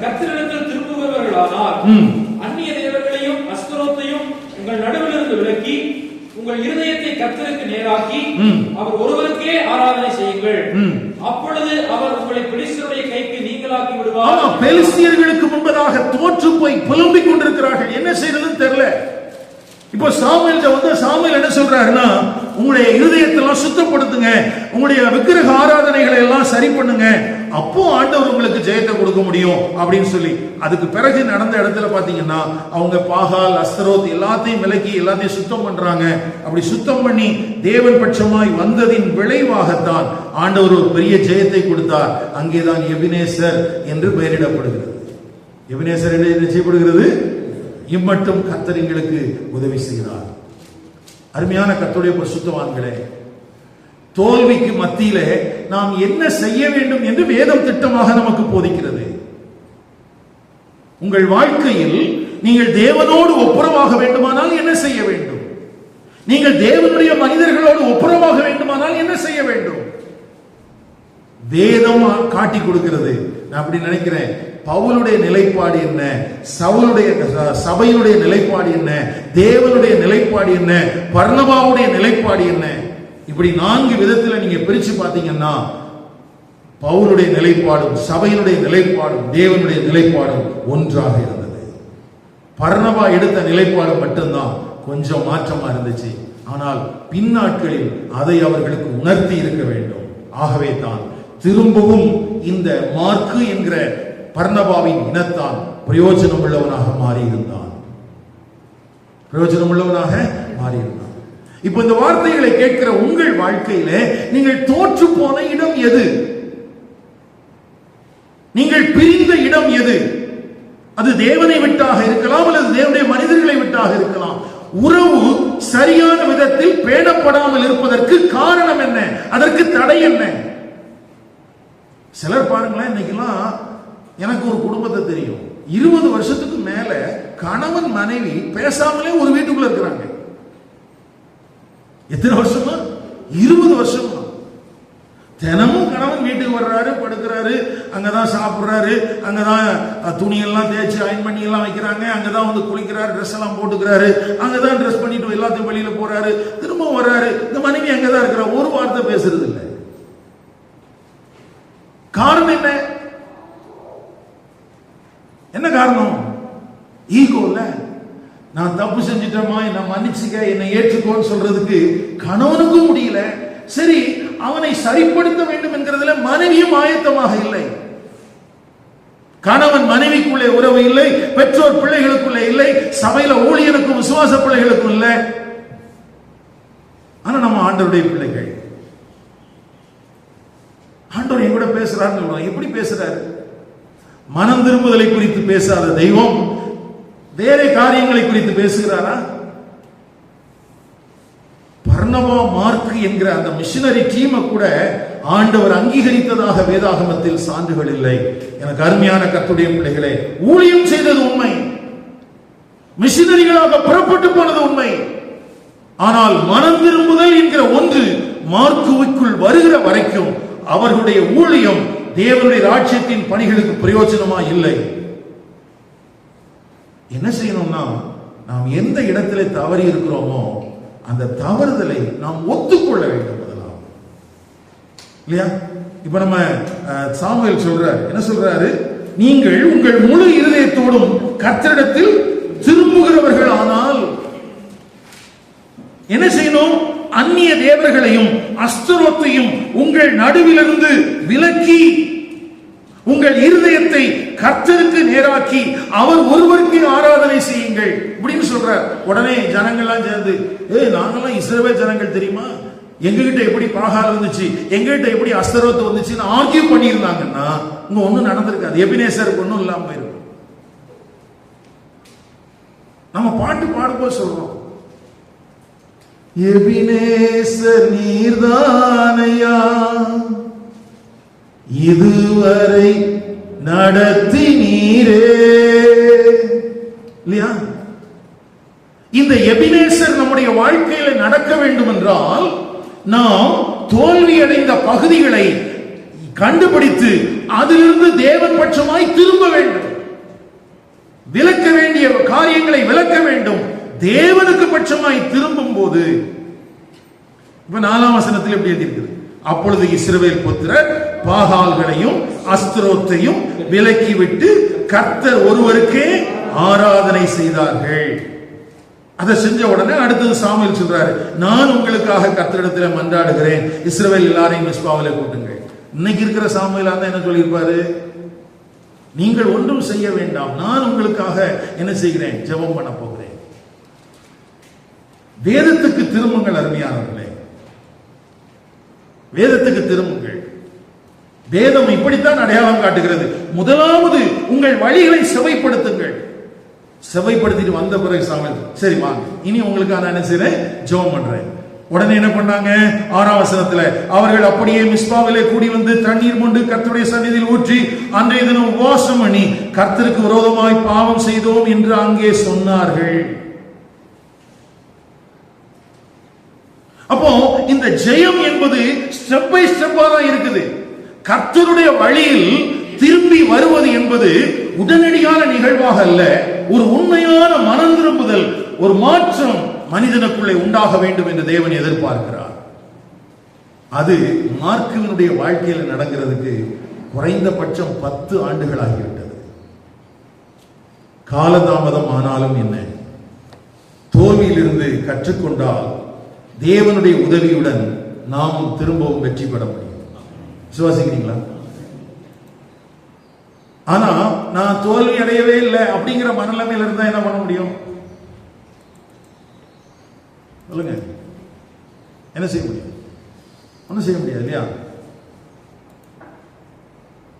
கர்த்தரிடத்தில் திரும்புகிறவர்களானால் அந்நிய தேவர்களையும் அஸ்தரோத்தையும் உங்கள் நடுவிலிருந்து விலக்கி உங்கள் இருதயத்தை கர்த்தருக்கு நேராக்கி அவர் ஒருவருக்கே ஆராதனை செய்யுங்கள். அப்பொழுது அவர் உங்களை பெலிஸ்தருடைய கைக்கு நீங்களாக்கி விடுவார். பெலிஸ்தியர்களுக்கு முன்பதாக தோற்று போய் புலம்பிக் கொண்டிருக்கிறார்கள், என்ன செய்யறதுன்னு தெரியல. இப்போ சாமுவேல் என்ன சொல்றாருன்னா, உங்களுடைய இருதயத்தெல்லாம் சுத்தப்படுத்துங்க, உங்களுடைய விக்கிரக ஆராதனைகளை எல்லாம் சரி பண்ணுங்க, அப்போ ஆண்டவர் உங்களுக்கு ஜெயத்தை கொடுக்க முடியும் அப்படின்னு சொல்லி. அதுக்கு பிறகு நடந்த இடத்துல பாத்தீங்கன்னா அவங்க பாகால் அஸ்தரோத் எல்லாத்தையும் விலக்கி எல்லாத்தையும் சுத்தம் பண்றாங்க. அப்படி சுத்தம் பண்ணி தேவன் பட்சமாய் வந்ததின் விளைவாகத்தான் ஆண்டவர் ஒரு பெரிய ஜெயத்தை கொடுத்தார். அங்கேதான் எபினேசர் என்று பெயரிடப்படுகிறது. எபினேசர் என்ன செய்யப்படுகிறது? இம்மட்டும் கர்த்தர் எங்களுக்கு உதவி செய்கிறார். அருமையான கர்த்தருடைய பரிசுத்தவான்களே, தோல்விக்கு மத்தியிலே நாம் என்ன செய்ய வேண்டும் என்று வேதம் திட்டமாக நமக்கு போதிக்கிறது. உங்கள் வாழ்க்கையில் நீங்கள் தேவனோடு ஒப்புரவாக வேண்டுமானால் என்ன செய்ய வேண்டும்? நீங்கள் தேவனுடைய மனிதர்களோடு ஒப்புரவாக வேண்டுமானால் என்ன செய்ய வேண்டும்? வேதம் காட்டி கொடுக்கிறது. நான் அப்படி நினைக்கிறேன். பவுலுடைய நிலைப்பாடு என்ன, சவுலுடைய சபையினுடைய நிலைப்பாடு என்ன, தேவனுடைய நிலைப்பாடு என்ன, பர்னபாவுடைய நிலைப்பாடு என்ன, இப்படி 4 விதத்துல நீங்க பிரிச்சு பாத்தீங்கன்னா பவுலுடைய நிலைப்பாடும் சபையினுடைய நிலைப்பாடும் தேவனுடைய நிலைப்பாடும் ஒன்றாக இருந்தது. பர்னபா எடுத்த நிலைப்பாடு மட்டும்தான் கொஞ்சம் மாற்றமா இருந்துச்சு. ஆனால் பின்னாட்களில் அதை அவர்களுக்கு உணர்த்தி இருக்க வேண்டும். ஆகவே தான் திரும்பவும் இந்த மார்க்கு என்கிற பர்னபாவின் இனத்தான் பிரயோஜனம் உள்ளவனாக மாறியிருந்தான். இப்ப இந்த வார்த்தைகளை கேட்கிற உங்கள் வாழ்க்கையில நீங்கள் தோற்று போன இடம் எது? நீங்கள் பிரிந்த இடம் எது? அது தேவனை விட்டாக இருக்கலாம், அல்லது தேவனுடைய மனிதர்களை விட்டாக இருக்கலாம். உறவு சரியான விதத்தில் பேணப்படாமல் இருப்பதற்கு காரணம் என்ன? அதற்கு தடை என்ன? சிலர் பாருங்களேன், இன்னைக்கெல்லாம் எனக்கு ஒரு குடும்பத்தை தெரியும், 20 வருஷத்துக்கு மேல கணவன் மனைவி பேசாமலே ஒரு வீட்டுக்குள்ள இருக்கிறாங்க. எத்தனை வருஷமா? 20 வருஷமா. தினமும் கணவன் வீட்டுக்கு வர்றாரு, படுக்கிறாரு, அங்கதான் சாப்பிடுறாரு, அங்கதான் துணியெல்லாம் தேய்ச்சி அயன் பண்ணி எல்லாம் வைக்கிறாங்க, அங்கதான் வந்து குளிக்கிறாரு, ட்ரெஸ் எல்லாம் போட்டுக்கிறாரு, அங்கதான் ட்ரெஸ் பண்ணிட்டு எல்லாத்தையும் வெளியில போறாரு, திரும்ப வர்றாரு. இந்த மனைவி அங்கதான் இருக்கிற, ஒரு வார்த்தை பேசுறது இல்லை. காரணம் என்ன? என்ன காரணம்? ஈகோல நான் தப்பு செஞ்சிட்டோமா, என்ன மன்னிச்சுக்க, என்னை ஏற்றுக்கோன்னு சொல்றதுக்கு கணவனுக்கும் முடியல. சரி, அவனை சரிப்படுத்த வேண்டும் என்கிறதுல மனைவியும் ஆயத்தமாக இல்லை. கணவன் மனைவிக்குள்ளே உறவு இல்லை, பெற்றோர் பிள்ளைகளுக்குள்ளே இல்லை, சபையில ஊழியனுக்கும் விசுவாச பிள்ளைகளுக்கும் இல்லை. ஆனா நம்ம ஆண்டவருடைய பிள்ளைகள். ஆண்டவர் எங்கூட பேசுறாரு. எப்படி பேசுறாரு? மனம் திரும்புதலை குறித்து பேசாத தெய்வம் வேற காரியங்களை குறித்து பேசுகிறாரா? பர்னபா மார்க்கு என்கிற அந்த மிஷனரி டீமை கூட ஆண்டவர் அங்கீகரித்ததாக வேதாகமத்தில் சான்றுகள் இல்லை. எனக்கு அருமையான கர்த்தருடைய பிள்ளைகளே, ஊழியம் செய்தது உண்மை, மிஷனரிகளாக புறப்பட்டு போனது உண்மை. ஆனால் மனம் திரும்புதல் என்கிற ஒன்று மார்க்குவுக்குள் வருகிற வரைக்கும் அவர்களுடைய ஊழியம் தேவனுடைய ராஜ்யத்தின் பணிகளுக்கு பிரயோஜனமா இல்லை. என்ன செய்யணும்னா, நாம் எந்த இடத்திலே தவறி இருக்கிறோமோ அந்த தவறுதலை நாம் ஒத்துக்கொள்ள வேண்டும். இல்லையா? இப்ப நம்ம சாமுவேல் சொல்றாரு, என்ன சொல்றாரு? நீங்கள் உங்கள் முழு இருதயத்தோடும் கர்த்தரிடத்தில் திரும்புகிறவர்கள் ஆனால் என்ன செய்யணும்? அந்நிய தேவர்களையும் அஸ்தரோத்தையும் உங்கள் நடுவிலிருந்து விலக்கி உங்கள் இருதயத்தை கர்த்தருக்கு நேராக்கி அவர் ஒருவருக்கு ஆராதனை செய்யுங்கள் அப்படின்னு சொல்றார். உடனே ஜனங்கள்லாம் சேர்ந்து, நாங்கெல்லாம் இஸ்ரவேல் ஜனங்கள் தெரியுமா, எங்ககிட்ட எப்படி பாகால் வந்துச்சு, எங்ககிட்ட எப்படி அஸ்தரோத்து வந்துச்சுன்னு ஆர்கியூ பண்ணியிருந்தாங்கன்னா இங்க ஒண்ணும் நடந்திருக்காது. எபினேசருக்கு ஒண்ணும் இல்லாம போயிருக்கும். நம்ம பாட்டு பாடும்போது சொல்றோம், எபினேசர் நீர்தானையா இதுவரை நடத்தி நீரே, இல்லையா? இந்த எபினேசர் நம்முடைய வாழ்க்கையில நடக்க வேண்டும் என்றால் நாம் தோல்வி அடைந்த பகுதிகளை கண்டுபிடித்து அதிலிருந்து தேவன் பட்சமாய் திரும்ப வேண்டும். விலக்க வேண்டிய காரியங்களை விலக்க வேண்டும். தேவனுக்கு பட்சமாய் திரும்பும் போது, இப்ப 4ஆம் வசனத்தில் எப்படி எழுதியிருக்கிறது? அப்பொழுது இஸ்ரவேல் புத்திரர் பாகால்களையும் அஸ்தரோத்தையும் விலக்கிவிட்டு கர்த்தர் ஒருவருக்கே ஆராதனை செய்தார்கள். அதை செஞ்ச உடனே அடுத்தது சாமுவேல் சொல்றாரு, நான் உங்களுக்காக கர்த்தரிடத்தில் மன்றாடுகிறேன், இஸ்ரவேல் எல்லாரையும் மிஸ்பாவிலே கூட்டுங்கள். இன்னைக்கு இருக்கிற சாமுவேலா தான் என்ன சொல்லியிருப்பாரு? நீங்கள் ஒன்றும் செய்ய வேண்டாம், நான் உங்களுக்காக என்ன செய்கிறேன்? ஜெபம் பண்ண போகிறேன். வேதத்துக்கு திரும்புங்கள் அருமையானவர்களே, வேதத்துக்கு திரும்புங்கள். வேதம் இப்படித்தான் அடையாளம் காட்டுகிறது. முதலாவது உங்கள் வழிகளை செவைப்படுத்துங்கள். செவைப்படுத்திட்டு வந்த பிறகு சாமுவேல், சரி வாங்க இனி உங்களுக்கான என்ன செய்றேன்? ஜெபம் பண்றேன். உடனே என்ன பண்ணாங்க? 6ஆம் வசனத்துல, அவர்கள் அப்படியே மிஸ்பாவிலே கூடி வந்து தண்ணீர் கொண்டு கர்த்தருடைய சந்நிதியில் ஊற்றி அன்றைய தினம் உபவாசம் பண்ணி கர்த்தருக்கு விரோதமாய் பாவம் செய்தோம் என்று அங்கே சொன்னார்கள். அப்போ இந்த ஜெயம் என்பது ஸ்டெப் பை ஸ்டெப்பா தான் இருக்குது. கர்த்தருடைய வழியில் திரும்பி வருவது என்பது உடனடியான நிகழ்வாக அல்ல. ஒரு உண்மையான மனம் திரும்புதல், ஒரு மாற்றம் மனிதனுக்குள்ளே உண்டாக வேண்டும் என்று தேவன் எதிர்பார்க்கிறார். அது மார்க்குவினுடைய வாழ்க்கையில் நடக்கிறதுக்கு குறைந்தபட்சம் 10 ஆண்டுகள் ஆகிவிட்டது. காலதாமதம் ஆனாலும் என்ன, தோல்வியிலிருந்து கற்றுக்கொண்டால் தேவனுடைய உதவியுடன் நாமும் திரும்பவும் வெற்றி பெற முடியும். விசுவாசிக்கிறீங்களா? ஆனா நான் தோல்வி அடையவே இல்லை அப்படிங்கிற மனநிலைமையில இருந்தா என்ன பண்ண முடியும்? சொல்லுங்க, என்ன செய்ய முடியும்? ஒன்றும் செய்ய முடியாது இல்லையா?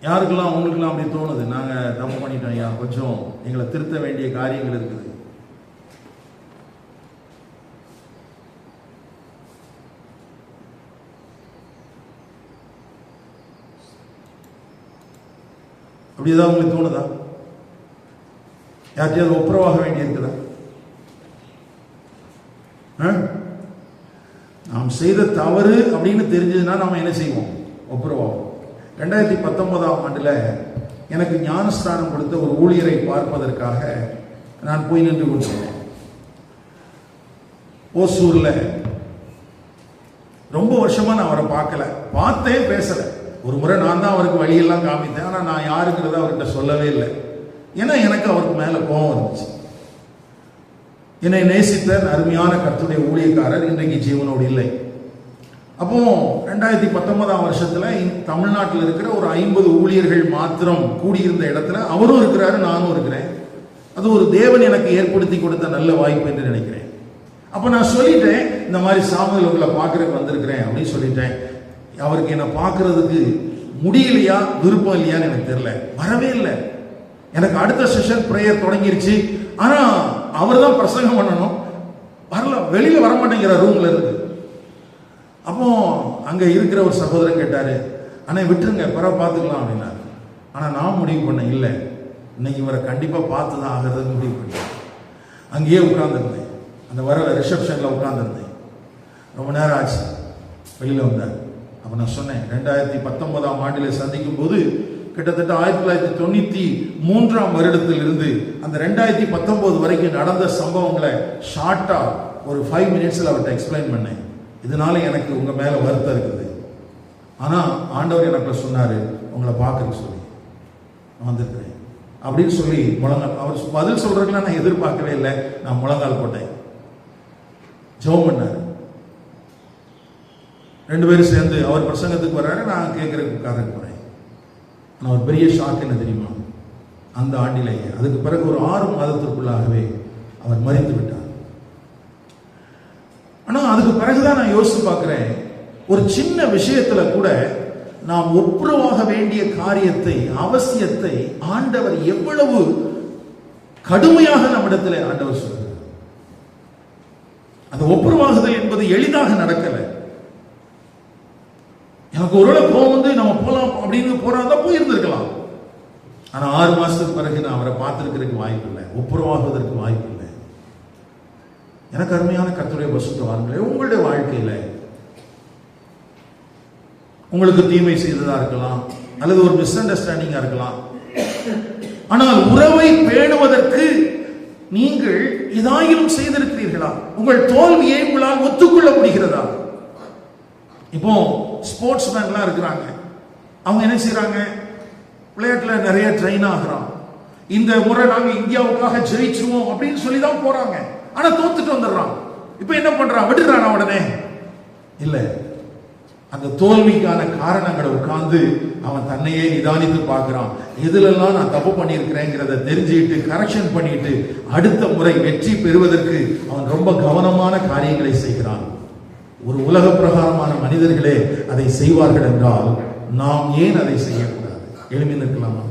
யாருக்கெல்லாம் உங்களுக்கெல்லாம் அப்படி தோணுது, நாங்க தப்பு பண்ணிட்டோம் ஐயா, கொஞ்சம் எங்களை திருத்த வேண்டிய காரியங்கள் இருக்குது, அப்படி ஏதாவது உங்களுக்கு தோணுதா? யார்கிட்டயாவது ஒப்புரவாக வேண்டி இருக்குதா? நாம் செய்த தவறு அப்படின்னு தெரிஞ்சதுன்னா நாம என்ன செய்வோம்? ஒப்புரவாகும். 2019ஆம் ஆண்டுல எனக்கு ஞானஸ்தானம் கொடுத்த ஒரு ஊழியரை பார்ப்பதற்காக நான் போய் நின்று கொண்டிருந்தேன். ஓசூர்ல ரொம்ப வருஷமா நான் அவரை பார்க்கல, பார்த்தேன், பேசல. ஒரு முறை நான் தான் அவருக்கு வழியெல்லாம் காமித்தேன். ஆனால் நான் யாருங்கிறத அவர்கிட்ட சொல்லவே இல்லை. ஏன்னா எனக்கு அவருக்கு மேல கோபம் இருந்துச்சு. என்னை நேசித்த அருமையான கர்த்தருடைய ஊழியக்காரர் இன்றைக்கு ஜீவனோடு இல்லை. அப்போ 2019ஆம் வருஷத்துல தமிழ்நாட்டில் இருக்கிற ஒரு 50 ஊழியர்கள் மாத்திரம் கூடியிருந்த இடத்துல அவரும் இருக்கிறாரு, நானும் இருக்கிறேன். அது ஒரு தேவன் எனக்கு ஏற்படுத்தி கொடுத்த நல்ல வாய்ப்பு என்று நினைக்கிறேன். அப்ப நான் சொல்லிட்டேன், இந்த மாதிரி சாமுவேல் உங்களை பார்க்கறதுக்கு வந்திருக்கிறேன் அப்படின்னு சொல்லிட்டேன். அவருக்கு என்ன பார்க்கறதுக்கு முடியலையா, விருப்பம் இல்லையான்னு எனக்கு தெரியல, வரவே இல்லை. எனக்கு அடுத்த செஷன் பிரேயர் தொடங்கிருச்சு. ஆனா அவர் தான் பிரசங்கம் பண்ணணும், வரல, வெளியில வர மாட்டேங்கிற ரூம்ல இருந்து. அப்போ அங்க இருக்கிற ஒரு சகோதரன் கேட்டாரு, அண்ணா விட்டுருங்க, பரவ பார்த்துக்கலாம் அப்படின்னாரு. ஆனா நான் முடிவு பண்ணேன், இல்லை இன்னைக்கு இவரை கண்டிப்பா பார்த்து தான் ஆகிறதுன்னு முடிவு பண்ணேன். அங்கேயே உட்கார்ந்துருந்தேன், அந்த வர ரிசப்ஷன்ல உட்கார்ந்துருந்தேன். ரொம்ப நேரம் ஆச்சு, வெளியில வந்தார். அப்ப நான் சொன்னேன், 2019ஆம் ஆண்டில் சந்திக்கும் போது கிட்டத்தட்ட 1993ஆம் வருடத்தில் இருந்து அந்த 2019 வரைக்கும் நடந்த சம்பவங்களை ஷார்ட்டா ஒரு 5 மினிட்ஸ்ல அவர்கிட்ட எக்ஸ்பிளைன் பண்ணேன். இதனால எனக்கு உங்க மேல வருத்தம் இருக்குது, ஆனா ஆண்டவர் எனக்கு சொன்னாரு உங்களை பார்க்க சொல்லி நான் வந்திருக்கிறேன் அப்படின்னு சொல்லி முழங்கால், அவர் பதில் சொல்றதுக்குலாம் நான் எதிர்பார்க்கவே இல்லை. நான் முழங்கால் போட்டேன், ஜெபம் பண்ணாரு. 2 பேரும் சேர்ந்து அவர் பிரசங்கத்துக்கு வர்றாரு, நான் கேட்கறதுக்கு உட்கார்றதுக்கு போறேன். ஆனால் ஒரு பெரிய ஷாக் என்ன தெரியுமா? அந்த ஆண்டிலேயே அதுக்கு பிறகு ஒரு 6 மாதத்திற்குள்ளாகவே அவர் மரித்து விட்டார். ஆனா அதுக்கு பிறகுதான் நான் யோசித்து பார்க்கிறேன், ஒரு சின்ன விஷயத்துல கூட நாம் ஒப்புரவாக வேண்டிய காரியத்தை, அவசியத்தை ஆண்டவர் எவ்வளவு கடுமையாக நம்மிடத்தில் ஆண்டவர் சொல்கிறார். அந்த ஒப்புரவாகுதல் என்பது எளிதாக நடக்கல. எனக்கு ஒருவேளை கோவம் வந்து நம்ம போலாம் அப்படின்னு போறாங்க போயிருந்திருக்கலாம். ஆனா 6 மாசத்துக்கு பிறகு நான் அவரை பார்த்திருக்கிறதுக்கு வாய்ப்பு இல்லை, ஒப்புரவாகுவதற்கு வாய்ப்பு இல்லை. எனக்கு அருமையான கர்த்தருடைய பரிசுத்தவான்களே, உங்களுடைய வாழ்க்கையில உங்களுக்கு தீமை செய்ததா இருக்கலாம், அல்லது ஒரு மிஸ் அண்டர்ஸ்டாண்டிங்கா இருக்கலாம். ஆனால் உறவை பேணுவதற்கு நீங்கள் ஏதாயிலும் செய்திருக்கிறீர்களா? உங்கள் தோல்வியை உங்களால் ஒத்துக்கொள்ள முடிகிறதா? இப்போ ஸ்போர்ட்ஸ் மேன்லாம் இருக்கிறாங்க, அவங்க என்ன செய்யறாங்க? விளையாட்டுல நிறைய ட்ரெயின் ஆகிறான். இந்த முறை நாங்க இந்தியாவுக்காக ஜெயிச்சிருவோம் அப்படின்னு சொல்லி தான் போறாங்க. ஆனா தோத்துட்டு வந்துடுறான். இப்ப என்ன பண்றான்? விட்டுறானா உடனே? இல்ல, அந்த தோல்விக்கான காரணங்களை உட்கார்ந்து அவன் தன்னையே நிதானித்து பார்க்கிறான். எதுலெல்லாம் நான் தப்பு பண்ணியிருக்கிறேங்கிறத தெரிஞ்சுக்கிட்டு கரெக்ஷன் பண்ணிட்டு அடுத்த முறை வெற்றி பெறுவதற்கு அவன் ரொம்ப கவனமான காரியங்களை செய்கிறான். ஒரு உலக பிரகாரமான மனிதர்களே அதை செய்வார்கள் என்றால் நாம் ஏன் அதை செய்யக்கூடாது? எழுப்பி நிற்கலாமா?